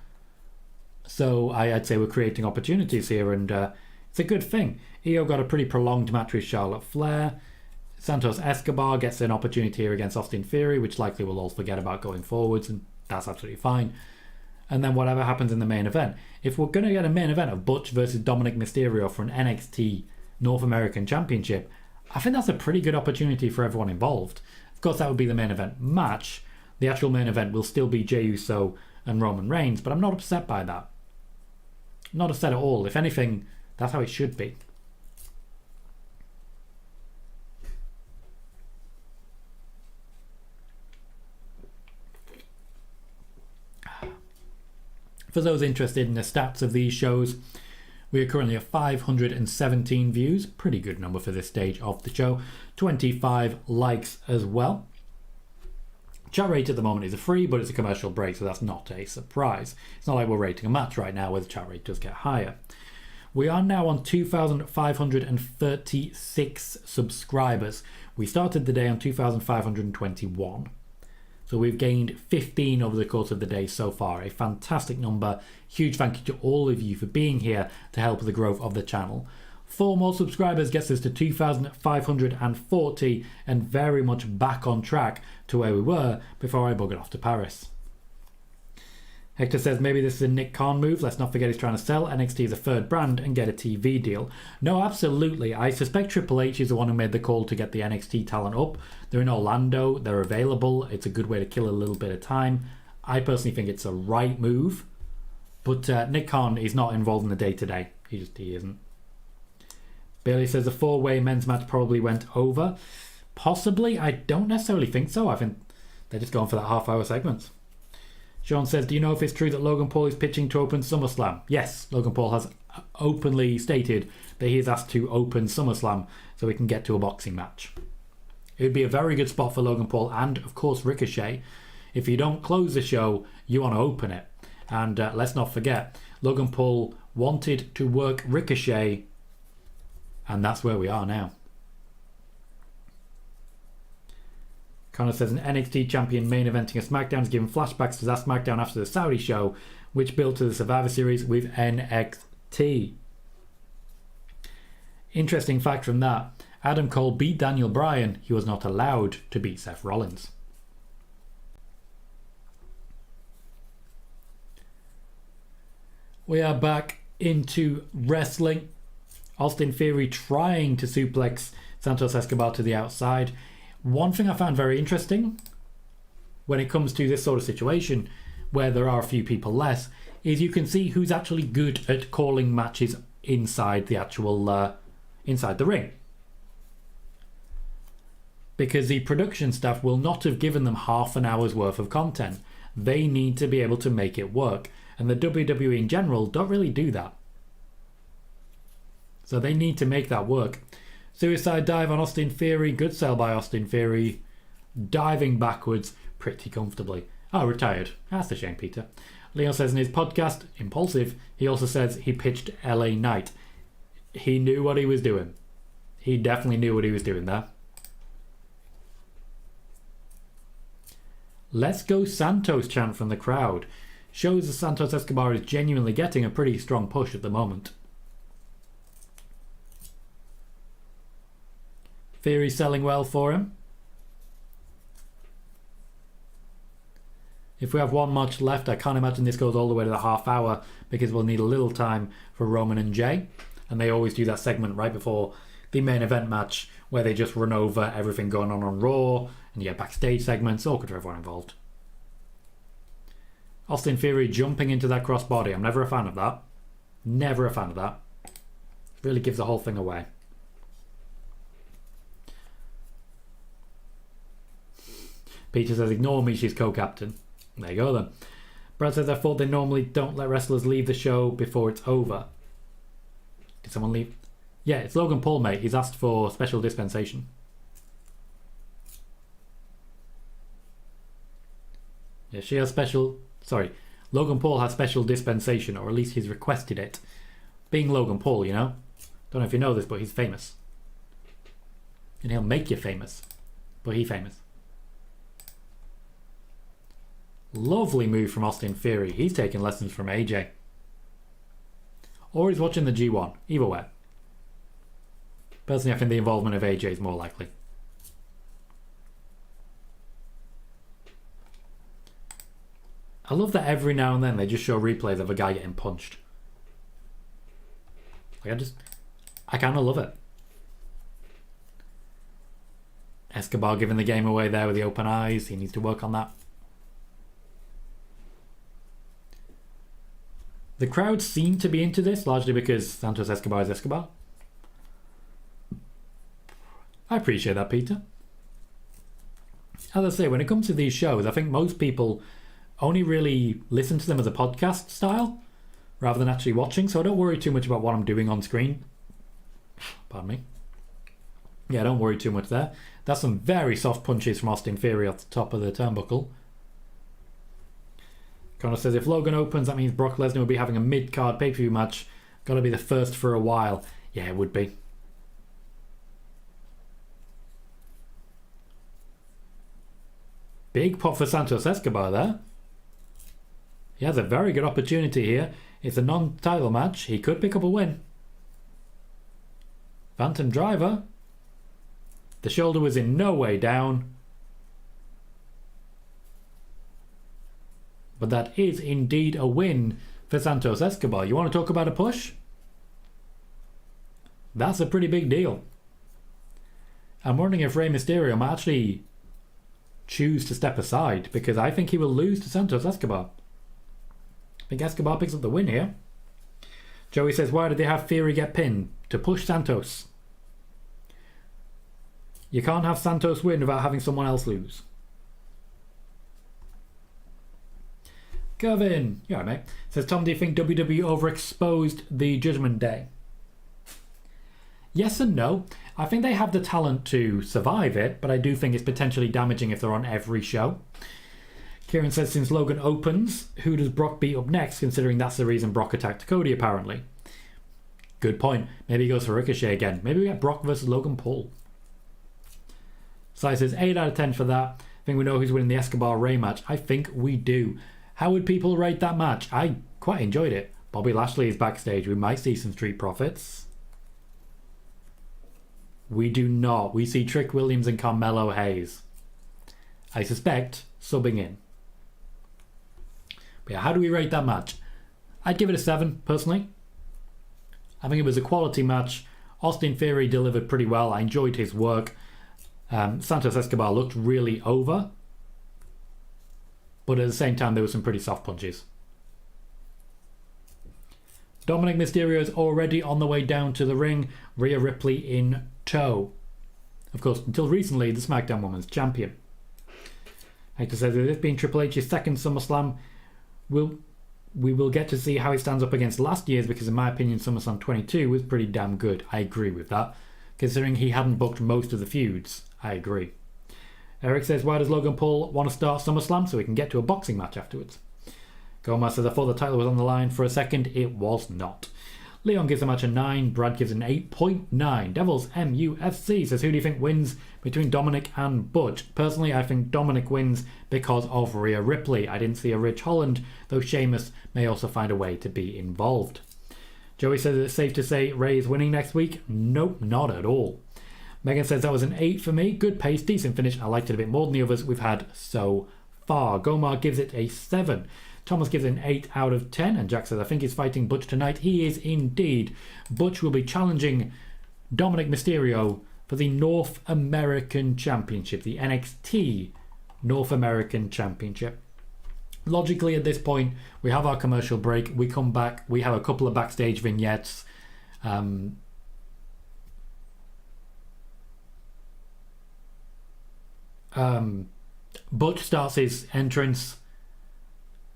So I'd say we're creating opportunities here, and it's a good thing. Iyo got a pretty prolonged match with Charlotte Flair. Santos Escobar gets an opportunity here against Austin Theory, which likely we'll all forget about going forwards, and that's absolutely fine. And then whatever happens in the main event. If we're going to get a main event of Butch versus Dominic Mysterio for an NXT North American Championship, I think that's a pretty good opportunity for everyone involved. Of course, that would be the main event match. The actual main event will still be Jey Uso and Roman Reigns, but I'm not upset by that. Not upset at all. If anything, that's how it should be. For those interested in the stats of these shows, we are currently at 517 views. Pretty good number for this stage of the show. 25 likes as well. Chat rate at the moment is free, but it's a commercial break, so that's not a surprise. It's not like we're rating a match right now where the chat rate does get higher. We are now on 2,536 subscribers. We started the day on 2,521. So we've gained 15 over the course of the day so far. A fantastic number. Huge thank you to all of you for being here to help with the growth of the channel. 4 more subscribers gets us to 2,540 and very much back on track to where we were before I buggered off to Paris. Hector says maybe this is a Nick Khan move. Let's not forget he's trying to sell NXT as a 3rd brand and get a TV deal. No, absolutely. I suspect Triple H is the one who made the call to get the NXT talent up. They're in Orlando. They're available. It's a good way to kill a little bit of time. I personally think it's a right move. But Nick Khan is not involved in the day-to-day. He isn't. Bailey says the 4-way men's match probably went over. Possibly. I don't necessarily think so. I think they're just going for that half-hour segment. Sean says, do you know if it's true that Logan Paul is pitching to open SummerSlam? Yes, Logan Paul has openly stated that he is asked to open SummerSlam so we can get to a boxing match. It would be a very good spot for Logan Paul and, of course, Ricochet. If you don't close the show, you want to open it. And let's not forget, Logan Paul wanted to work Ricochet, and that's where we are now. Connor says an NXT champion main eventing a SmackDown is giving flashbacks to that SmackDown after the Saudi show, which built to the Survivor Series with NXT. Interesting fact from that, Adam Cole beat Daniel Bryan. He was not allowed to beat Seth Rollins. We are back into wrestling. Austin Theory trying to suplex Santos Escobar to the outside. One thing I found very interesting when it comes to this sort of situation where there are a few people less is you can see who's actually good at calling matches inside the actual inside the ring, because the production staff will not have given them half an hour's worth of content. They need to be able to make it work, and the WWE in general don't really do that. So they need to make that work. Suicide dive on Austin Theory. Good sell by Austin Theory. Diving backwards pretty comfortably. Oh, retired. That's a shame, Peter. Leon says in his podcast, Impulsive, he also says he pitched LA Knight. He knew what he was doing. He definitely knew what he was doing there. Let's go Santos chant from the crowd. Shows that Santos Escobar is genuinely getting a pretty strong push at the moment. Theory selling well for him. If we have one match left, I can't imagine this goes all the way to the half hour because we'll need a little time for Roman and Jey. And they always do that segment right before the main event match where they just run over everything going on Raw and you get backstage segments, all good for everyone involved. Austin Theory jumping into that crossbody. I'm never a fan of that. Never a fan of that. It really gives the whole thing away. Peter says, ignore me, she's co-captain. There you go then. Brad says, I thought they normally don't let wrestlers leave the show before it's over. Did someone leave? Yeah, it's Logan Paul, mate. He's asked for special dispensation. Yeah, she has special... Sorry. Logan Paul has special dispensation, or at least he's requested it. Being Logan Paul, you know? Don't know if you know this, but he's famous. And he'll make you famous. But he's famous. Lovely move from Austin Theory. He's taking lessons from AJ. Or he's watching the G1. Either way. Personally, I think the involvement of AJ is more likely. I love that every now and then they just show replays of a guy getting punched. Like I kind of love it. Escobar giving the game away there with the open eyes. He needs to work on that. The crowd seem to be into this, largely because Santos Escobar is Escobar. I appreciate that, Peter. As I say, when it comes to these shows, I think most people only really listen to them as a podcast style, rather than actually watching, so I don't worry too much about what I'm doing on screen. Pardon me. Yeah, don't worry too much there. That's some very soft punches from Austin Theory off the top of the turnbuckle. Connor says, if Logan opens, that means Brock Lesnar will be having a mid-card pay-per-view match. Got to be the first for a while. Yeah, it would be. Big pop for Santos Escobar there. He has a very good opportunity here. It's a non-title match. He could pick up a win. Phantom Driver. The shoulder was in no way down. But that is indeed a win for Santos Escobar. You want to talk about a push? That's a pretty big deal. I'm wondering if Rey Mysterio might actually choose to step aside, because I think he will lose to Santos Escobar. I think Escobar picks up the win here. Joey says, why did they have Theory get pinned? To push Santos. You can't have Santos win without having someone else lose. Kevin, you alright, mate? Says, Tom, do you think WWE overexposed the Judgment Day? Yes and no. I think they have the talent to survive it, but I do think it's potentially damaging if they're on every show. Kieran says, since Logan opens, who does Brock beat up next, considering that's the reason Brock attacked Cody, apparently? Good point. Maybe he goes for Ricochet again. Maybe we get Brock versus Logan Paul. Sai says, 8 out of 10 for that. I think we know who's winning the Escobar-Ray match. I think we do. How would people rate that match? I quite enjoyed it. Bobby Lashley is backstage. We might see some Street Profits. We do not. We see Trick Williams and Carmelo Hayes. I suspect subbing in. But yeah, how do we rate that match? I'd give it a 7, personally. I think it was a quality match. Austin Theory delivered pretty well. I enjoyed his work. Santos Escobar looked really over. But at the same time, there were some pretty soft punches. Dominic Mysterio is already on the way down to the ring. Rhea Ripley in tow. Of course, until recently, the SmackDown Women's Champion. Hector says, with this being Triple H's second SummerSlam, will we will get to see how it stands up against last year's, because in my opinion SummerSlam 22 was pretty damn good. I agree with that. Considering he hadn't booked most of the feuds, I agree. Eric says, why does Logan Paul want to start SummerSlam so we can get to a boxing match afterwards? Gomez says, I thought the title was on the line for a second. It was not. Leon gives the match a 9. Brad gives an 8.9. Devils MUFC says, who do you think wins between Dominic and Butch? Personally, I think Dominic wins because of Rhea Ripley. I didn't see a Rich Holland, though Sheamus may also find a way to be involved. Joey says it's safe to say Ray is winning next week. Nope, not at all. Megan says that was an 8 for me. Good pace, decent finish. I liked it a bit more than the others we've had so far. Gomar gives it a 7. Thomas gives it an 8 out of 10. And Jack says, I think he's fighting Butch tonight. He is indeed. Butch will be challenging Dominic Mysterio for the North American Championship. The NXT North American Championship. Logically, at this point, we have our commercial break. We come back. We have a couple of backstage vignettes. Butch starts his entrance.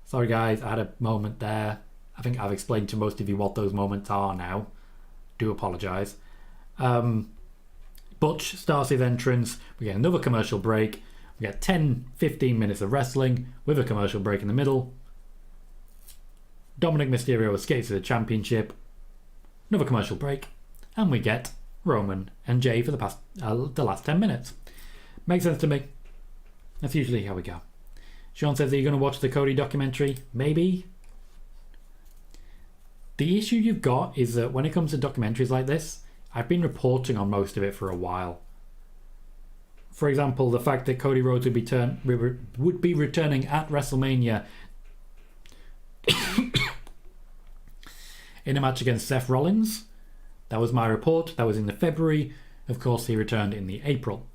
Sorry guys, I had a moment there. I think I've explained to most of you what those moments are now. Do apologise. Butch starts his entrance. We get another commercial break. We get 10-15 minutes of wrestling with a commercial break in the middle. Dominic Mysterio escapes to the championship. Another commercial break. And we get Roman and Jey for the last 10 minutes. Makes sense to me. That's usually how we go. Sean says, are you going to watch the Cody documentary? Maybe. The issue you've got is that when it comes to documentaries like this, I've been reporting on most of it for a while. For example, the fact that Cody Rhodes would be returning at WrestleMania in a match against Seth Rollins. That was my report. That was in the February. Of course, he returned in the April.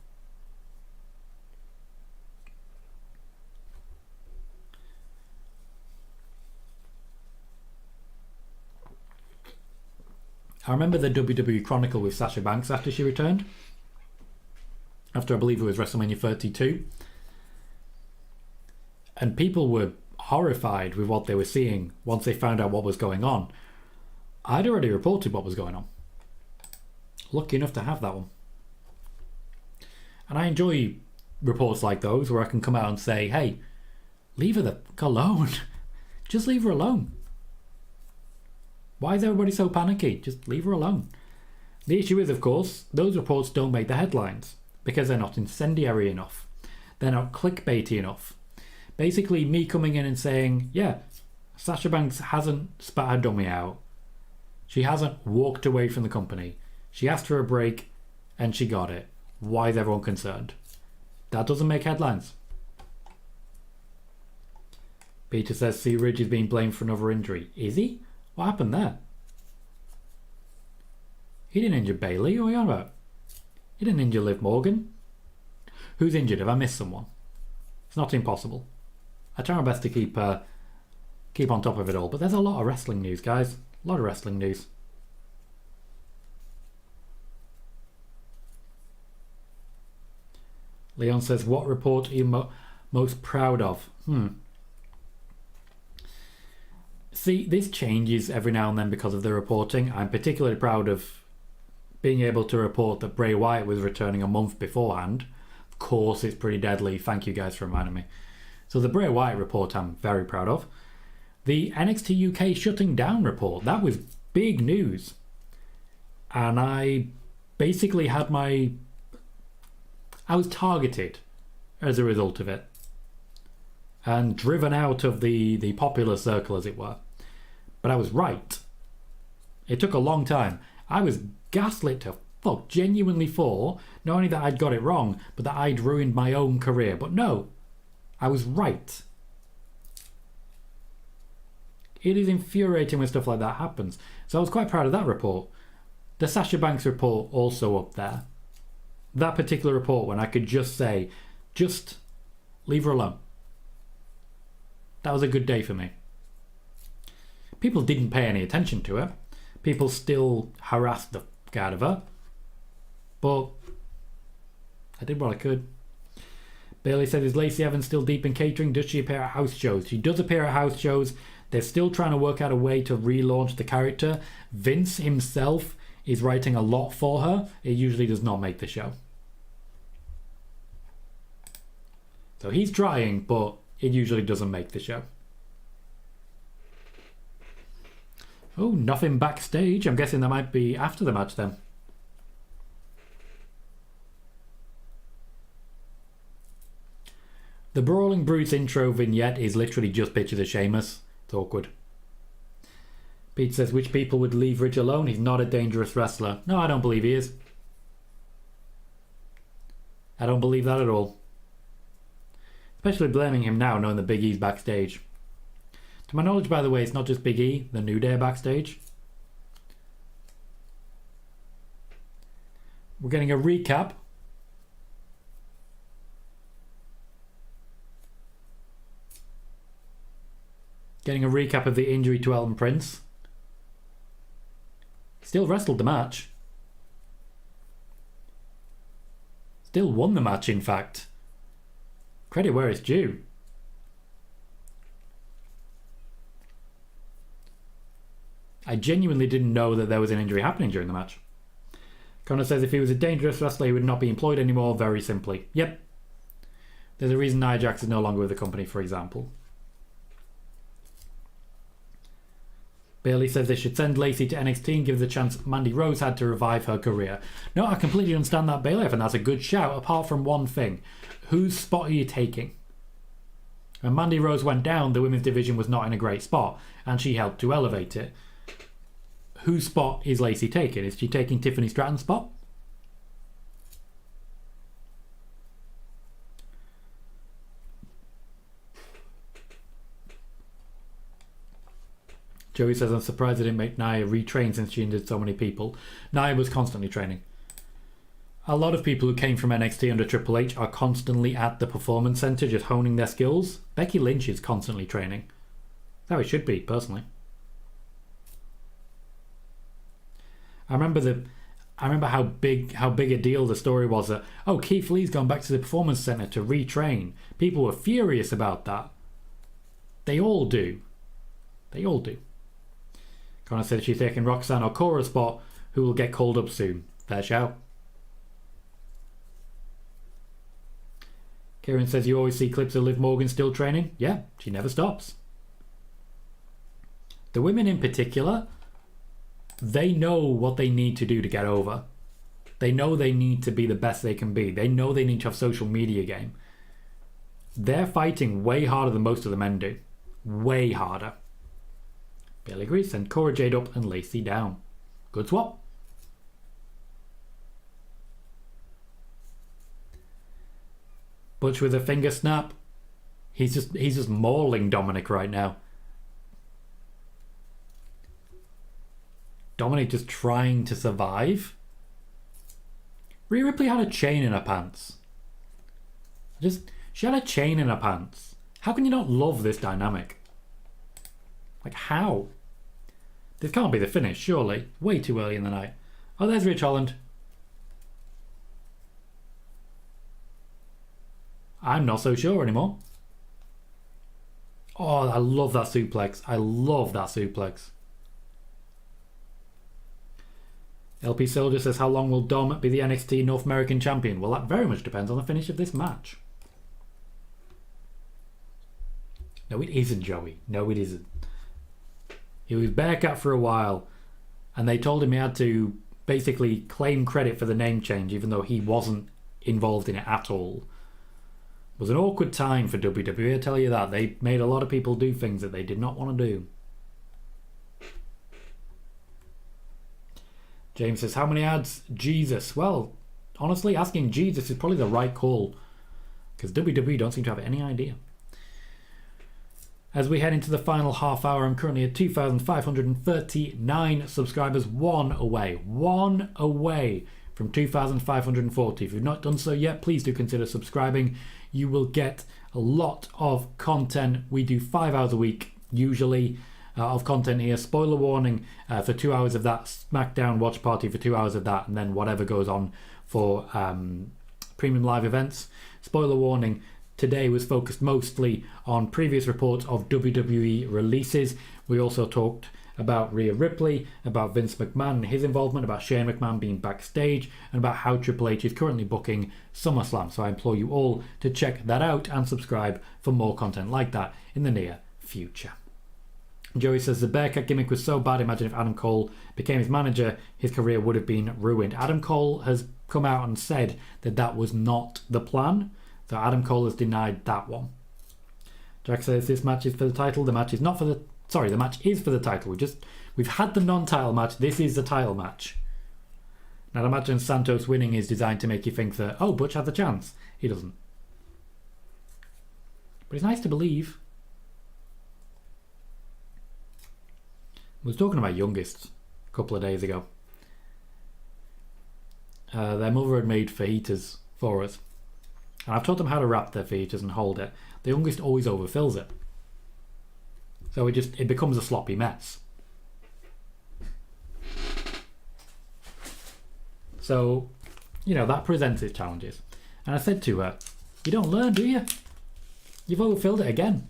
I remember the WWE Chronicle with Sasha Banks after she returned. After I believe it was WrestleMania 32. And people were horrified with what they were seeing once they found out what was going on. I'd already reported what was going on. Lucky enough to have that one. And I enjoy reports like those where I can come out and say, hey, leave her the fuck alone. Just leave her alone. Why is everybody so panicky? Just leave her alone. The issue is, of course, those reports don't make the headlines because they're not incendiary enough. They're not clickbaity enough. Basically, me coming in and saying, yeah, Sasha Banks hasn't spat her dummy out. She hasn't walked away from the company. She asked for a break and she got it. Why is everyone concerned? That doesn't make headlines. Peter says C. Ridge is being blamed for another injury. Is he? What happened there? He didn't injure Bailey. What are you on about? He didn't injure Liv Morgan. Who's injured? Have I missed someone? It's not impossible. I try my best to keep on top of it all, but there's a lot of wrestling news, guys. A lot of wrestling news. Leon says, what report are you most proud of? See, this changes every now and then because of the reporting. I'm particularly proud of being able to report that Bray Wyatt was returning a month beforehand. Of course, it's pretty deadly. Thank you guys for reminding me. So the Bray Wyatt report I'm very proud of. The NXT UK shutting down report, that was big news. And I basically had I was targeted as a result of it. And driven out of the popular circle, as it were. But I was right. It took a long time. I was gaslit to fuck genuinely for not only that I'd got it wrong, but that I'd ruined my own career. But no, I was right. It is infuriating when stuff like that happens. So I was quite proud of that report. The Sasha Banks report also up there. That particular report when I could just say, just leave her alone. That was a good day for me. People didn't pay any attention to it. People still harassed the fuck out of her. But I did what I could. Bailey said, is Lacey Evans still deep in catering? Does she appear at house shows? She does appear at house shows. They're still trying to work out a way to relaunch the character. Vince himself is writing a lot for her. It usually does not make the show. So he's trying, but it usually doesn't make the show. Oh, nothing backstage. I'm guessing that might be after the match then. The Brawling Brutes intro vignette is literally just pictures of Sheamus. It's awkward. Pete says, which people would leave Ridge alone? He's not a dangerous wrestler. No, I don't believe he is. I don't believe that at all. Especially blaming him now, knowing that Big E's backstage. To my knowledge, by the way, it's not just Big E. The New Day are backstage. We're getting a recap. Getting a recap of the injury to Elton Prince. Still wrestled the match. Still won the match, in fact. Credit where it's due. I genuinely didn't know that there was an injury happening during the match. Connor says if he was a dangerous wrestler, he would not be employed anymore, very simply. Yep. There's a reason Nia Jax is no longer with the company, for example. Bailey says they should send Lacey to NXT and give the chance Mandy Rose had to revive her career. No, I completely understand that, Bailey. I think that's a good shout, apart from one thing. Whose spot are you taking? When Mandy Rose went down, the women's division was not in a great spot, and she helped to elevate it. Whose spot is Lacey taking? Is she taking Tiffany Stratton's spot? Joey says, I'm surprised they didn't make Nia retrain since she injured so many people. Nia was constantly training. A lot of people who came from NXT under Triple H are constantly at the Performance Center just honing their skills. Becky Lynch is constantly training. That's how it should be, personally. I remember how big a deal the story was that, oh, Keith Lee's gone back to the Performance Center to retrain. People were furious about that. They all do. They all do. Connor said she's taking Roxanne or Cora's spot, who will get called up soon. Fair shout. Kieran says you always see clips of Liv Morgan still training. Yeah, she never stops. The women in particular, they know what they need to do to get over. They know they need to be the best they can be. They know they need to have social media game. They're fighting way harder than most of the men do. Way harder. Bailey agrees. Send Cora Jade up and Lacey down. Good swap. Butch with a finger snap. He's just mauling Dominic right now. Dominic just trying to survive. Rhea Ripley had a chain in her pants. She had a chain in her pants. How can you not love this dynamic? Like, how? This can't be the finish, surely. Way too early in the night. Oh, there's Rich Holland. I'm not so sure anymore. Oh, I love that suplex. I love that suplex. LP Soldier says, how long will Dom be the NXT North American champion? Well, that very much depends on the finish of this match. No, it isn't, Joey. No, it isn't. He was Bearcat for a while, and they told him he had to basically claim credit for the name change, even though he wasn't involved in it at all. It was an awkward time for WWE, I tell you that. They made a lot of people do things that they did not want to do. James says, how many ads? Jesus. Well, honestly, asking Jesus is probably the right call, because WWE don't seem to have any idea. As we head into the final half hour, I'm currently at 2,539 subscribers, one away from 2,540. If you've not done so yet, please do consider subscribing. You will get a lot of content. We do 5 hours a week, usually, of content here. Spoiler warning for 2 hours of that, Smackdown watch party for 2 hours of that, and then whatever goes on for premium live events. Spoiler warning, today was focused mostly on previous reports of WWE releases. We also talked about Rhea Ripley, about Vince McMahon and his involvement, about Shane McMahon being backstage, and about how Triple H is currently booking SummerSlam. So I implore you all to check that out and subscribe for more content like that in the near future. Joey says the Bearcat gimmick was so bad, imagine if Adam Cole became his manager, his career would have been ruined. Adam Cole has come out and said that that was not the plan, so Adam Cole has denied that one. Jack says this match is for the title, the match is not for the... Sorry, the match is for the title. We've had the non-title match, this is the title match. Now I imagine Santos winning is designed to make you think that, oh, Butch has a chance. He doesn't. But it's nice to believe. I was talking about Youngest a couple of days ago. Their mother had made fajitas for us. And I've taught them how to wrap their fajitas and hold it. The Youngest always overfills it. So it becomes a sloppy mess. So, that presents its challenges. And I said to her, you don't learn, do you? You've overfilled it again.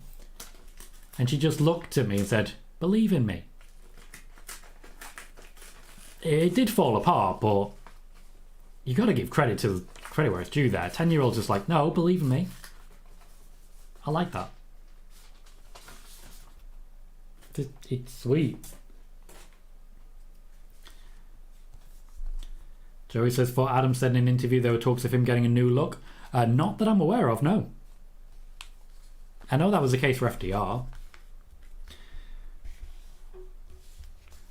And she just looked at me and said, believe in me. It did fall apart, but you got to give credit where it's due there. 10-year-old's just like, no, believe in me. I like that. It's sweet. Joey says, for Adam said in an interview there were talks of him getting a new look. Not that I'm aware of, no. I know that was the case for FDR.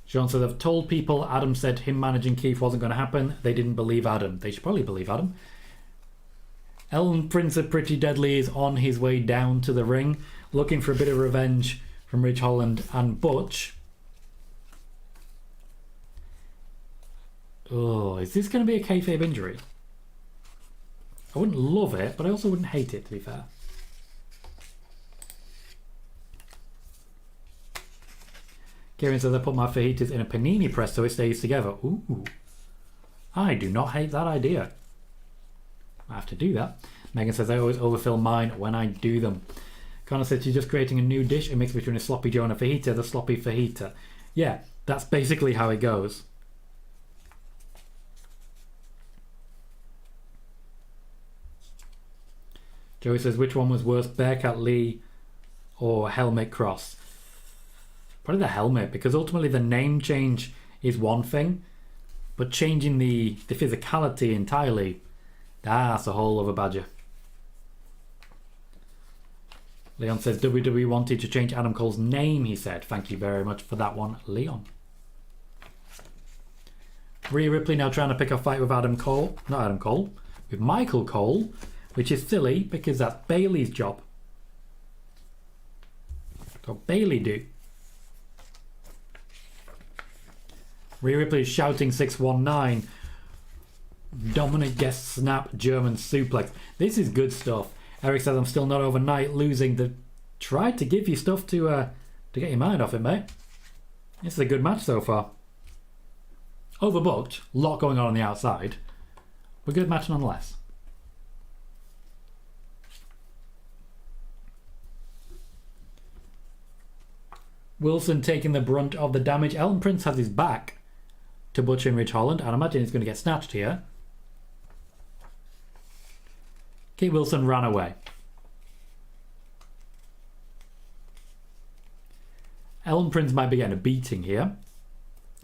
Sean says, I've told people Adam said him managing Keith wasn't going to happen. They didn't believe Adam. They should probably believe Adam. Ellen Prince of Pretty Deadly is on his way down to the ring, looking for a bit of revenge from Ridge Holland and Butch. Oh, is this going to be a kayfabe injury? I wouldn't love it, but I also wouldn't hate it, to be fair. Kieran says, I put my fajitas in a panini press so it stays together. Ooh. I do not hate that idea. I have to do that. Megan says, I always overfill mine when I do them. Connor said, she's just creating a new dish, a mix between a sloppy Joe and a fajita, the sloppy fajita. Yeah, that's basically how it goes. Joey says, which one was worse, Bearcat Lee or Helmet Cross? Probably the helmet, because ultimately the name change is one thing, but changing the physicality entirely, that's a whole other badger. Leon says, WWE wanted to change Adam Cole's name, he said. Thank you very much for that one, Leon. Rhea Ripley now trying to pick a fight with with Michael Cole, which is silly because that's Bayley's job. What Bayley do? Rhea Ripley is shouting 619. Dominic gets snap German suplex. This is good stuff. Eric says, I'm still not overnight losing. Tried to give you stuff to get your mind off it, mate. This is a good match so far. Overbooked. A lot going on the outside. But good match nonetheless. Wilson taking the brunt of the damage. Ellen Prince has his back to Butch and Ridge Holland, and I imagine he's going to get snatched here. Kate Wilson ran away. Ellen Prince might be getting a beating here.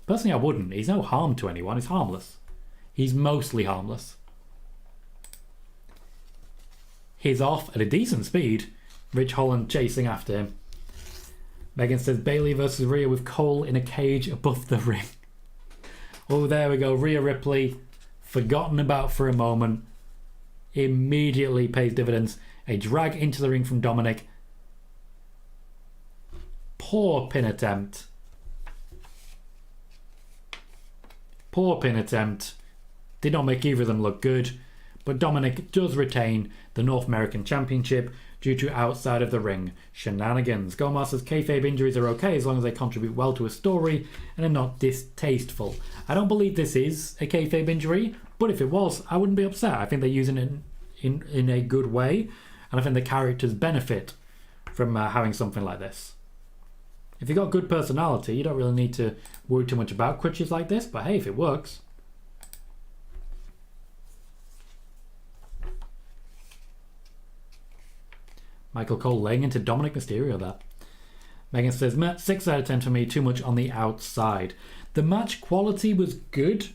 Personally, I wouldn't. He's no harm to anyone. He's harmless. He's mostly harmless. He's off at a decent speed. Ridge Holland chasing after him. Megan says, Bayley versus Rhea with Cole in a cage above the ring. Oh, there we go. Rhea Ripley, forgotten about for a moment, immediately pays dividends. A drag into the ring from Dominic. Poor pin attempt. Poor pin attempt. Did not make either of them look good. But Dominic does retain the North American Championship due to outside of the ring shenanigans. Gomar says kayfabe injuries are okay as long as they contribute well to a story and are not distasteful. I don't believe this is a kayfabe injury, but if it was, I wouldn't be upset. I think they're using it in a good way. And I think the characters benefit from having something like this. If you've got good personality, you don't really need to worry too much about crutches like this, but hey, if it works. Michael Cole laying into Dominic Mysterio there. Megan says, 6 out of 10 for me, too much on the outside. The match quality was good.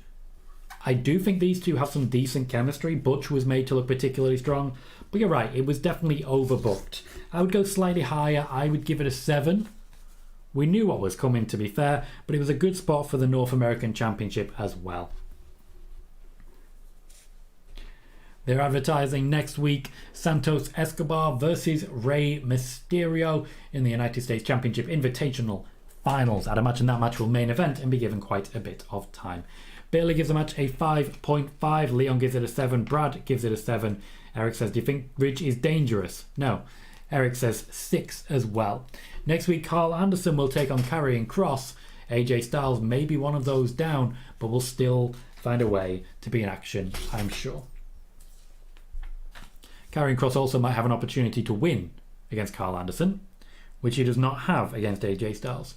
I do think these two have some decent chemistry. Butch was made to look particularly strong. But you're right, it was definitely overbooked. I would go slightly higher. I would give it a 7. We knew what was coming, to be fair, but it was a good spot for the North American Championship as well. They're advertising next week Santos Escobar versus Rey Mysterio in the United States Championship Invitational Finals. I'd imagine that match will main event and be given quite a bit of time. Bailey gives the match a 5.5. Leon gives it a 7. Brad gives it a 7. Eric says, do you think Ridge is dangerous? No. Eric says 6 as well. Next week, Carl Anderson will take on Karrion Kross. AJ Styles may be one of those down, but will still find a way to be in action, I'm sure. Karrion Kross also might have an opportunity to win against Carl Anderson, which he does not have against AJ Styles.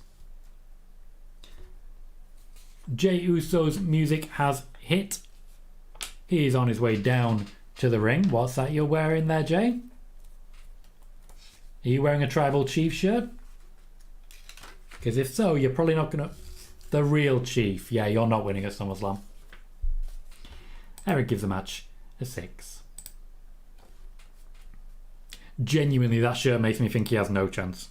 Jey Uso's music has hit. He is on his way down to the ring. What's that you're wearing there, Jay? Are you wearing a Tribal Chief shirt? Because if so, you're probably not going to... The real Chief. Yeah, you're not winning at SummerSlam. Eric gives the match a 6. Genuinely, that shirt makes me think he has no chance.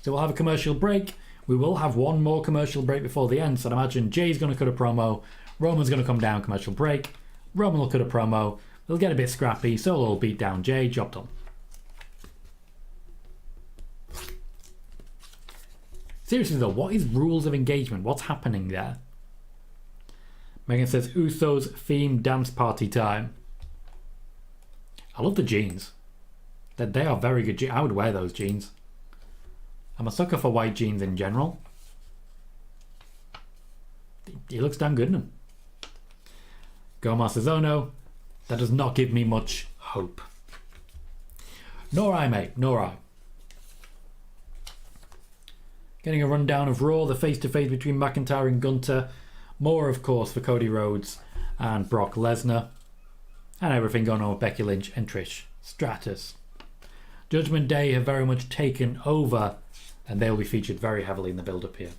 So we'll have a commercial break. We will have one more commercial break before the end. So I'd imagine Jay's going to cut a promo. Roman's going to come down, commercial break. Roman will cut a promo. They'll get a bit scrappy. Solo will beat down Jay. Job done. Seriously though, what is rules of engagement? What's happening there? Megan says, Usos theme dance party time. I love the jeans. They are very good jeans. I would wear those jeans. I'm a sucker for white jeans in general. He looks damn good in them. Gomar says, oh no, that does not give me much hope. Nor I, mate, nor I. Getting a rundown of Raw, the face-to-face between McIntyre and Gunter. More, of course, for Cody Rhodes and Brock Lesnar. And everything going on with Becky Lynch and Trish Stratus. Judgment Day have very much taken over, and they'll be featured very heavily in the build-up here.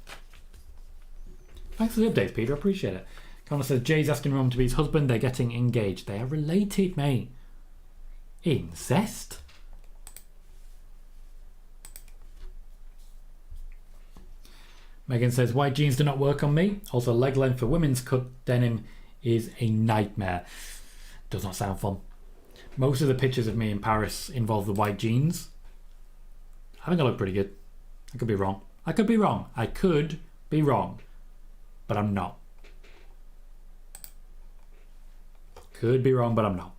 Thanks for the updates, Peter. I appreciate it. Connor says, Jay's asking Roman to be his husband. They're getting engaged. They are related, mate. Incest? Megan says, white jeans do not work on me. Also, leg length for women's cut denim is a nightmare. Does not sound fun. Most of the pictures of me in Paris involve the white jeans. I think I look pretty good. I could be wrong. I could be wrong. I could be wrong. But I'm not. Could be wrong, but I'm not.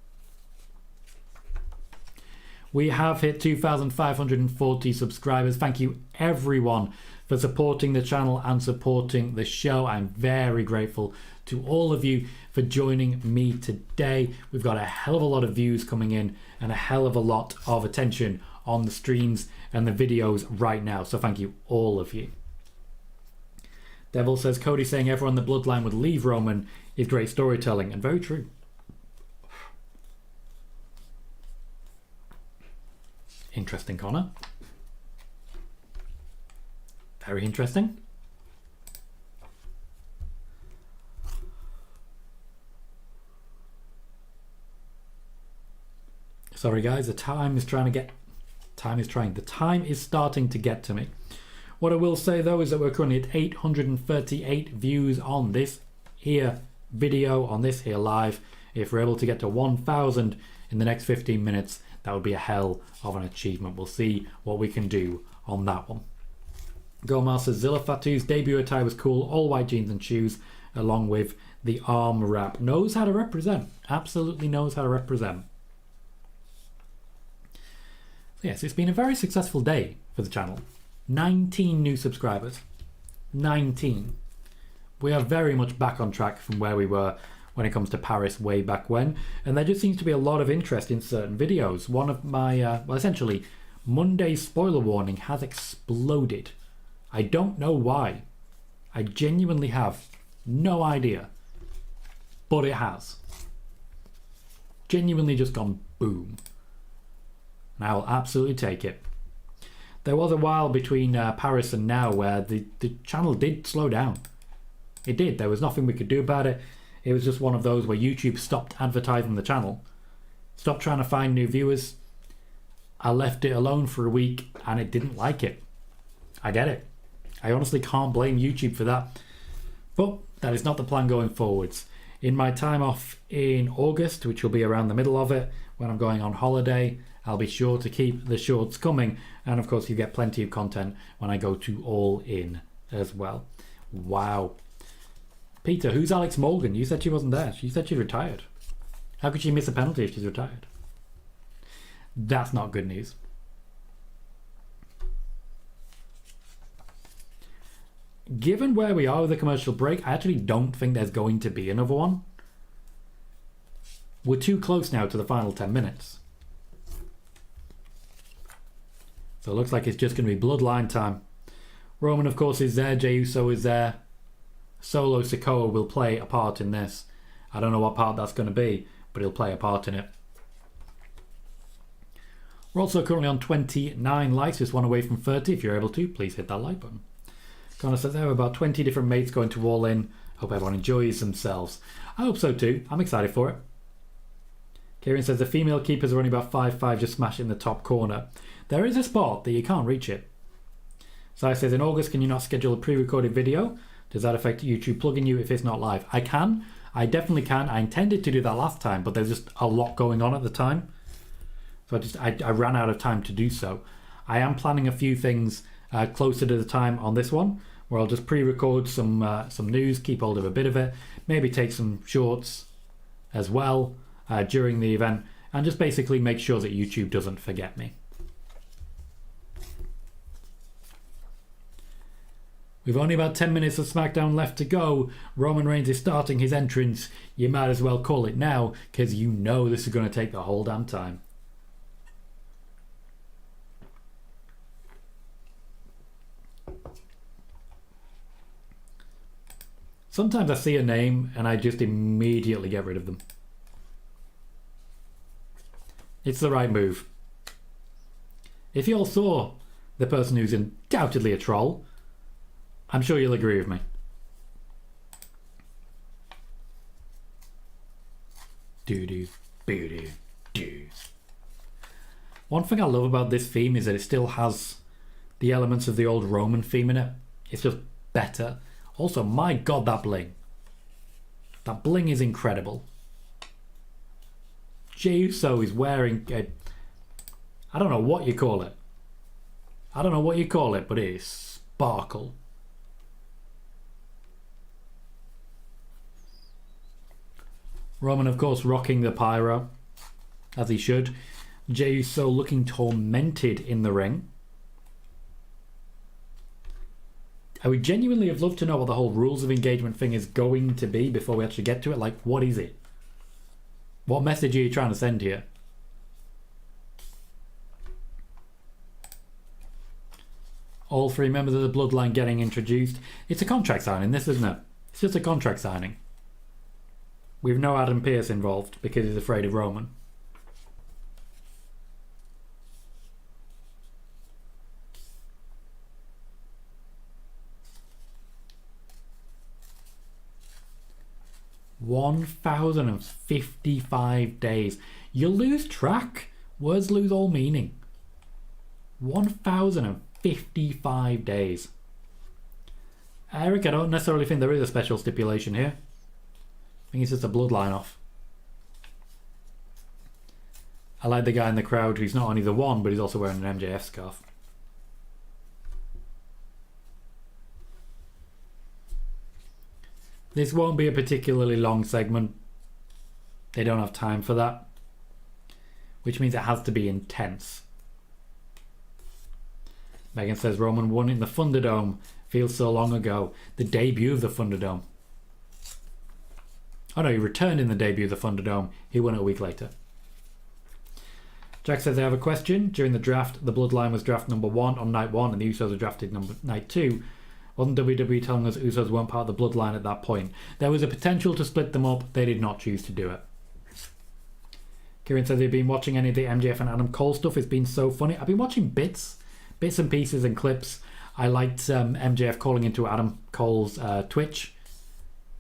We have hit 2,540 subscribers. Thank you everyone for supporting the channel and supporting the show. I'm very grateful to all of you for joining me today. We've got a hell of a lot of views coming in and a hell of a lot of attention on the streams and the videos right now. So thank you, all of you. Devil says, Cody saying everyone in the bloodline would leave Roman is great storytelling, and very true. Interesting, Connor. Very interesting. Sorry guys, the time is starting to get to me. What I will say though is that we're currently at 838 views on this here video, on this here live. If we're able to get to 1,000 in the next 15 minutes, that would be a hell of an achievement. We'll see what we can do on that one. Gomar says, Zilla Fatu's debut attire was cool. All white jeans and shoes, along with the arm wrap. Knows how to represent. Absolutely knows how to represent. So yes, it's been a very successful day for the channel. 19 new subscribers. 19. We are very much back on track from where we were when it comes to Paris way back when, and there just seems to be a lot of interest in certain videos. One of my, well, essentially, Monday's spoiler warning has exploded. I don't know why. I genuinely have no idea, but it has. Genuinely just gone boom. And I will absolutely take it. There was a while between Paris and now where the channel did slow down. It did. There was nothing we could do about it. It was just one of those where YouTube stopped advertising the channel. Stopped trying to find new viewers. I left it alone for a week and it didn't like it. I get it. I honestly can't blame YouTube for that. But that is not the plan going forwards. In my time off in August, which will be around the middle of it, when I'm going on holiday, I'll be sure to keep the shorts coming. And of course, you get plenty of content when I go to All In as well. Wow. Peter, who's Alex Morgan? You said she wasn't there. She said she retired. How could she miss a penalty if she's retired? That's not good news. Given where we are with the commercial break, I actually don't think there's going to be another one. We're too close now to the final 10 minutes. So it looks like it's just going to be bloodline time. Roman, of course, is there. Jey Uso is there. Solo Sikoa will play a part in this. I don't know what part that's going to be, but he'll play a part in it. We're also currently on 29 likes, just one away from 30. If you're able to, please hit that like button. Connor says there are about 20 different mates going to All In. Hope everyone enjoys themselves. I hope so too. I'm excited for it. Kieran says the female keepers are only about 5'5", just smashing the top corner. There is a spot that you can't reach it. Sai says in August, can you not schedule a pre-recorded video? Does that affect YouTube plugging you if it's not live? I can. I definitely can. I intended to do that last time, but there's just a lot going on at the time. So I ran out of time to do so. I am planning a few things closer to the time on this one, where I'll just pre-record some news, keep hold of a bit of it, maybe take some shorts as well during the event, and just basically make sure that YouTube doesn't forget me. We've only about 10 minutes of Smackdown left to go. Roman Reigns is starting his entrance. You might as well call it now, because you know this is going to take the whole damn time. Sometimes I see a name and I just immediately get rid of them. It's the right move. If you all saw the person who's undoubtedly a troll, I'm sure you'll agree with me. Do. One thing I love about this theme is that it still has the elements of the old Roman theme in it. It's just better. Also, my god, that bling. That bling is incredible. Jey Uso is wearing a... I don't know what you call it. I don't know what you call it, but it is sparkle. Roman, of course, rocking the pyro, as he should. Jey Uso looking tormented in the ring. I would genuinely have loved to know what the whole rules of engagement thing is going to be before we actually get to it. Like, what is it? What message are you trying to send here? All three members of the Bloodline getting introduced. It's a contract signing, this, isn't it? It's just a contract signing. We've no Adam Pearce involved because he's afraid of Roman. $1,055 days. You lose track. Words lose all meaning. 1,055 days. Eric, I don't necessarily think there is a special stipulation here. I think it's just a bloodline off. I like the guy in the crowd who's not only the one, but he's also wearing an MJF scarf. This won't be a particularly long segment. They don't have time for that. Which means it has to be intense. Megan says Roman won in the Thunderdome. Feels so long ago. The debut of the Thunderdome. Oh no, he returned in the debut of the Thunderdome. He won it a week later. Jack says they have a question. During the draft, the Bloodline was draft number 1 on night 1 and the Usos were drafted night 2. Wasn't WWE telling us Usos weren't part of the Bloodline at that point? There was a potential to split them up. They did not choose to do it. Kieran says they've been watching any of the MJF and Adam Cole stuff. It's been so funny. I've been watching bits and pieces and clips. I liked MJF calling into Adam Cole's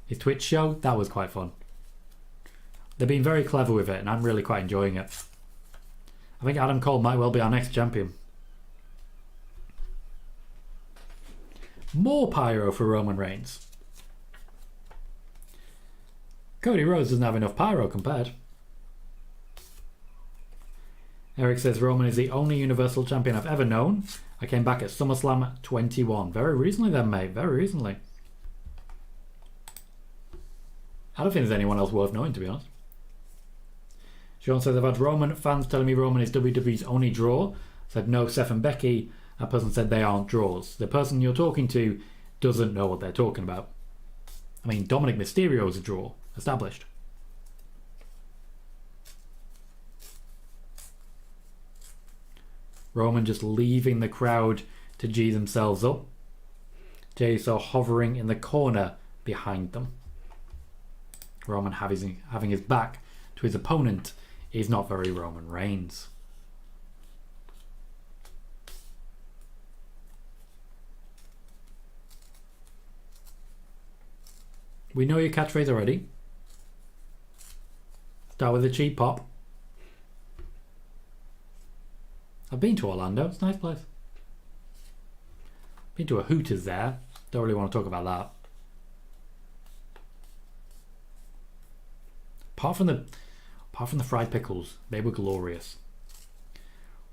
his Twitch show. That was quite fun. They've been very clever with it and I'm really quite enjoying it. I think Adam Cole might well be our next champion. More pyro for Roman Reigns. Cody Rhodes doesn't have enough pyro compared. Eric says Roman is the only Universal Champion I've ever known. I came back at SummerSlam 21. Very recently then, mate. Very recently. I don't think there's anyone else worth knowing, to be honest. Sean says I've had Roman fans telling me Roman is WWE's only draw. Said no, Seth and Becky. That person said they aren't draws. The person you're talking to doesn't know what they're talking about. I mean, Dominic Mysterio is a draw. Established. Roman just leaving the crowd to G themselves up. Jey Uso hovering in the corner behind them. Roman having his back to his opponent is not very Roman Reigns. We know your catchphrase already. Start with a cheap pop. I've been to Orlando. It's a nice place. Been to a Hooters there. Don't really want to talk about that. Apart from the fried pickles, they were glorious.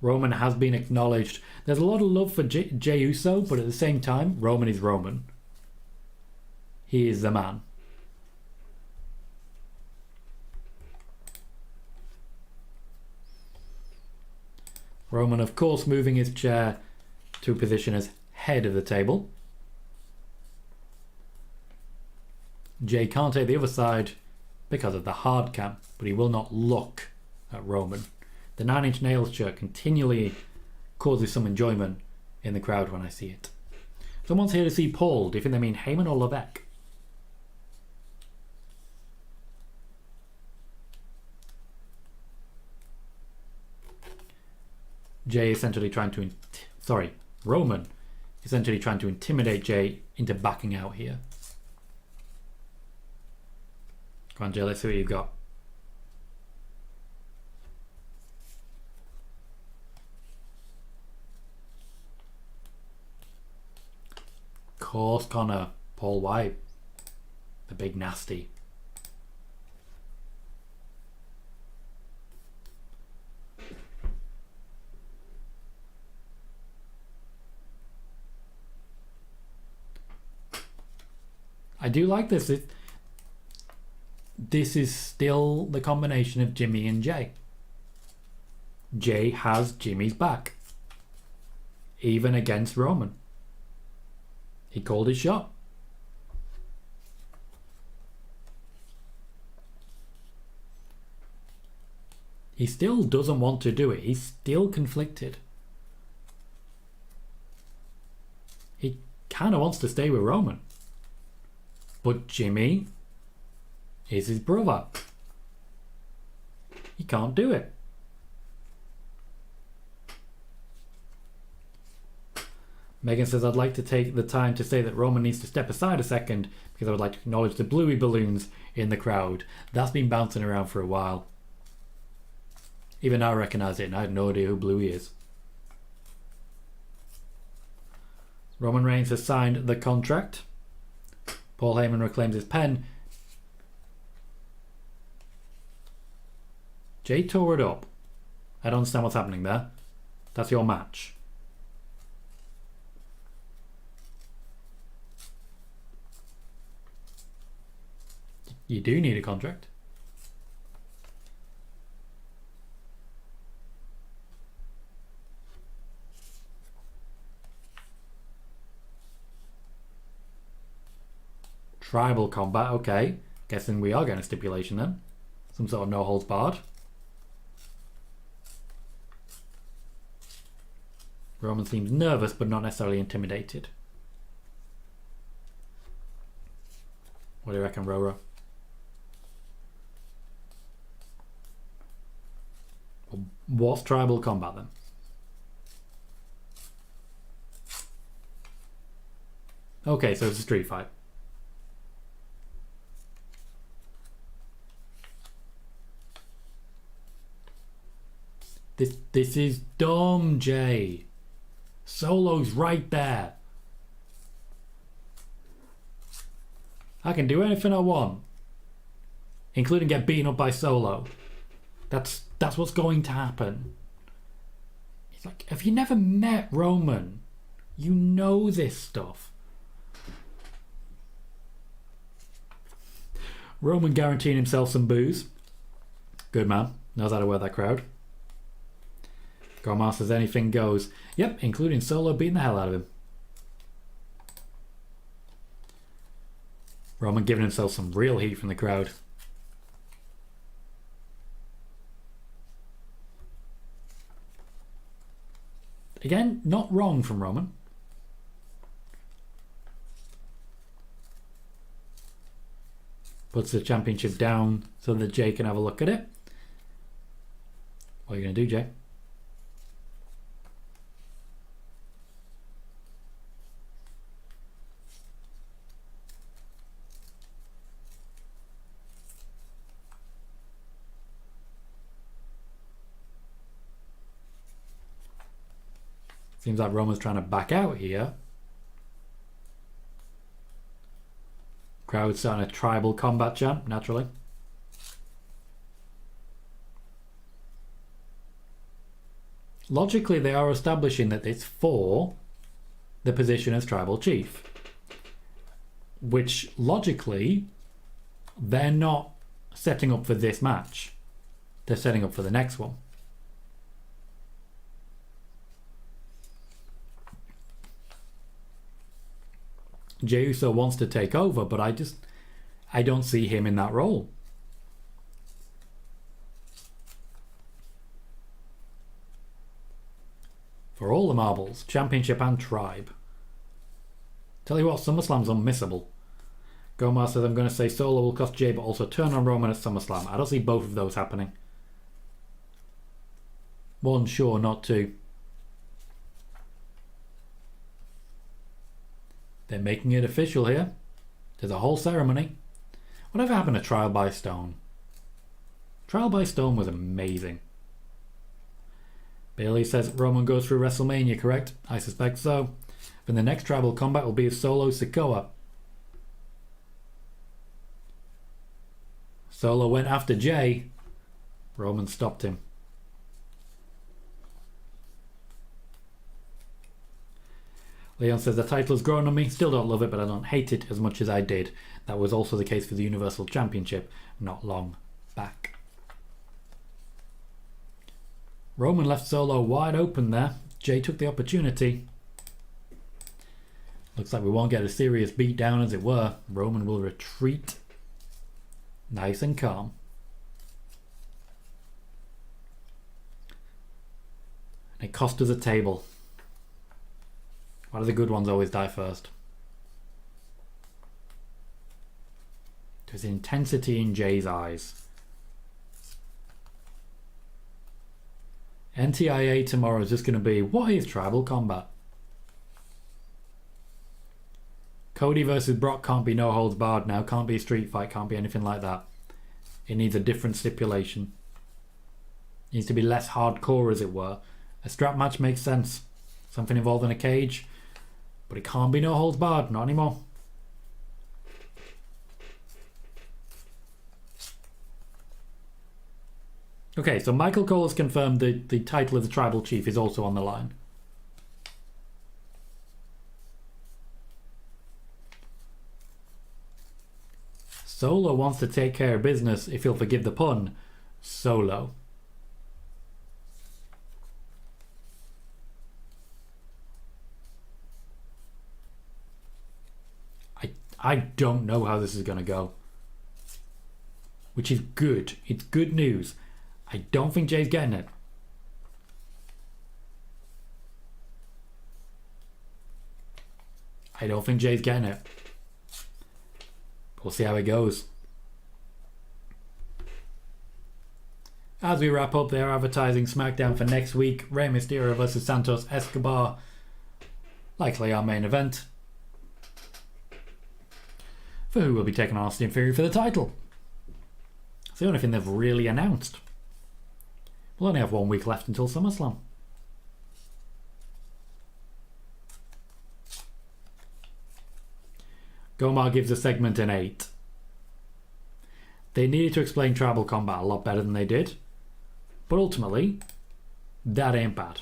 Roman has been acknowledged. There's a lot of love for Jey Uso, but at the same time, Roman is Roman. He is the man. Roman, of course, moving his chair to a position as head of the table. Jey can't take the other side because of the hard cam, but he will not look at Roman. The 9 Inch Nails shirt continually causes some enjoyment in the crowd when I see it. Someone's here to see Paul. Do you think they mean Heyman or Levesque? Jey essentially trying to... Roman essentially trying to intimidate Jey into backing out here. Come on, Jey, let's see what you've got. Of course, Connor. Paul White. The big nasty. I do like this. This is still the combination of Jimmy and Jey. Jey has Jimmy's back. Even against Roman. He called his shot. He still doesn't want to do it. He's still conflicted. He kind of wants to stay with Roman. But Jimmy is his brother. He can't do it. Megan says, I'd like to take the time to say that Roman needs to step aside a second because I would like to acknowledge the bluey balloons in the crowd. That's been bouncing around for a while. Even I recognise it and I had no idea who Bluey is. Roman Reigns has signed the contract. Paul Heyman reclaims his pen. Jey tore it up. I don't understand what's happening there. That's your match. You do need a contract. Tribal combat, okay. Guessing we are getting a stipulation then. Some sort of no holds barred. Roman seems nervous but not necessarily intimidated. What do you reckon, Roro? What's tribal combat then? Okay, so it's a street fight. This is dumb, Jey. Solo's right there. I can do anything I want, including get beaten up by Solo. That's what's going to happen. It's like, have you never met Roman? You know this stuff. Roman guaranteeing himself some booze. Good man. Knows how to work that crowd. Grandma says anything goes. Yep, including Solo beating the hell out of him. Roman giving himself some real heat from the crowd. Again, not wrong from Roman. Puts the championship down so that Jey can have a look at it. What are you going to do, Jey? Seems like Roman's trying to back out here. Crowd's starting a tribal combat chant, naturally. Logically, they are establishing that it's for the position as tribal chief. Which, logically, they're not setting up for this match. They're setting up for the next one. Jey Uso wants to take over, but I don't see him in that role. For all the marbles, championship and tribe. Tell you what, SummerSlam's unmissable. Gomar says, I'm going to say Solo will cost Jey, but also turn on Roman at SummerSlam. I don't see both of those happening. One, sure, not two. They're making it official here. There's a whole ceremony. Whatever happened to Trial by Stone? Trial by Stone was amazing. Bailey says Roman goes through WrestleMania, correct? I suspect so. Then the next tribal combat will be a Solo Sikoa. Solo went after Jey. Roman stopped him. Leon says the title has grown on me. Still don't love it, but I don't hate it as much as I did. That was also the case for the Universal Championship not long back. Roman left Solo wide open there. Jey took the opportunity. Looks like we won't get a serious beat down, as it were. Roman will retreat. Nice and calm. And it cost us a table. Why do the good ones always die first? There's intensity in Jey's eyes. NTIA tomorrow is just going to be, what is tribal combat? Cody versus Brock can't be no holds barred now. Can't be a street fight. Can't be anything like that. It needs a different stipulation. It needs to be less hardcore, as it were. A strap match makes sense. Something involving a cage. But it can't be no holds barred. Not anymore. Okay, so Michael Cole has confirmed that the title of the Tribal Chief is also on the line. Solo wants to take care of business, if you'll forgive the pun. Solo. I don't know how this is going to go. which is good. It's good news. I don't think Jey's getting it. I don't think Jey's getting it. We'll see how it goes. As we wrap up, they're advertising SmackDown for next week. Rey Mysterio versus Santos Escobar. Likely our main event. For who will be taking on Austin Theory for the title. It's the only thing they've really announced. We'll only have 1 week left until SummerSlam. Gomar gives the segment an 8. They needed to explain tribal combat a lot better than they did. But ultimately, that ain't bad.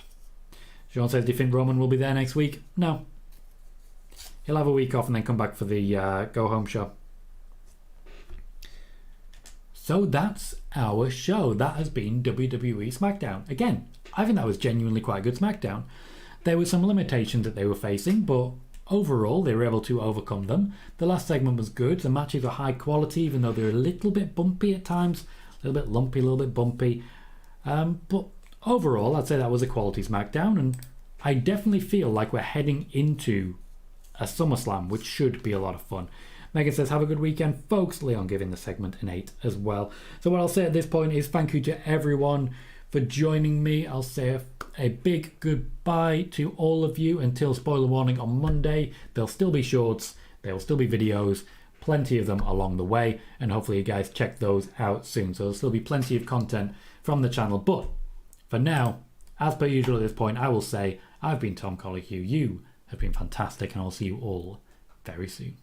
Sean says, do you think Roman will be there next week? No. He'll have a week off and then come back for the go-home show. So that's our show. That has been WWE SmackDown. Again, I think that was genuinely quite a good SmackDown. There were some limitations that they were facing, but overall they were able to overcome them. The last segment was good. The matches were high quality, even though they were a little bit bumpy at times. A little bit lumpy, a little bit bumpy. But overall, I'd say that was a quality SmackDown, and I definitely feel like we're heading into a SummerSlam, which should be a lot of fun. Megan says, have a good weekend, folks. Leon giving the segment an 8 as well. So what I'll say at this point is thank you to everyone for joining me. I'll say a big goodbye to all of you until spoiler warning on Monday. There'll still be shorts, there will still be videos, plenty of them along the way, and hopefully you guys check those out soon. So there'll still be plenty of content from the channel. But for now, as per usual at this point, I will say I've been Tom Colohue. You have been fantastic, and I'll see you all very soon.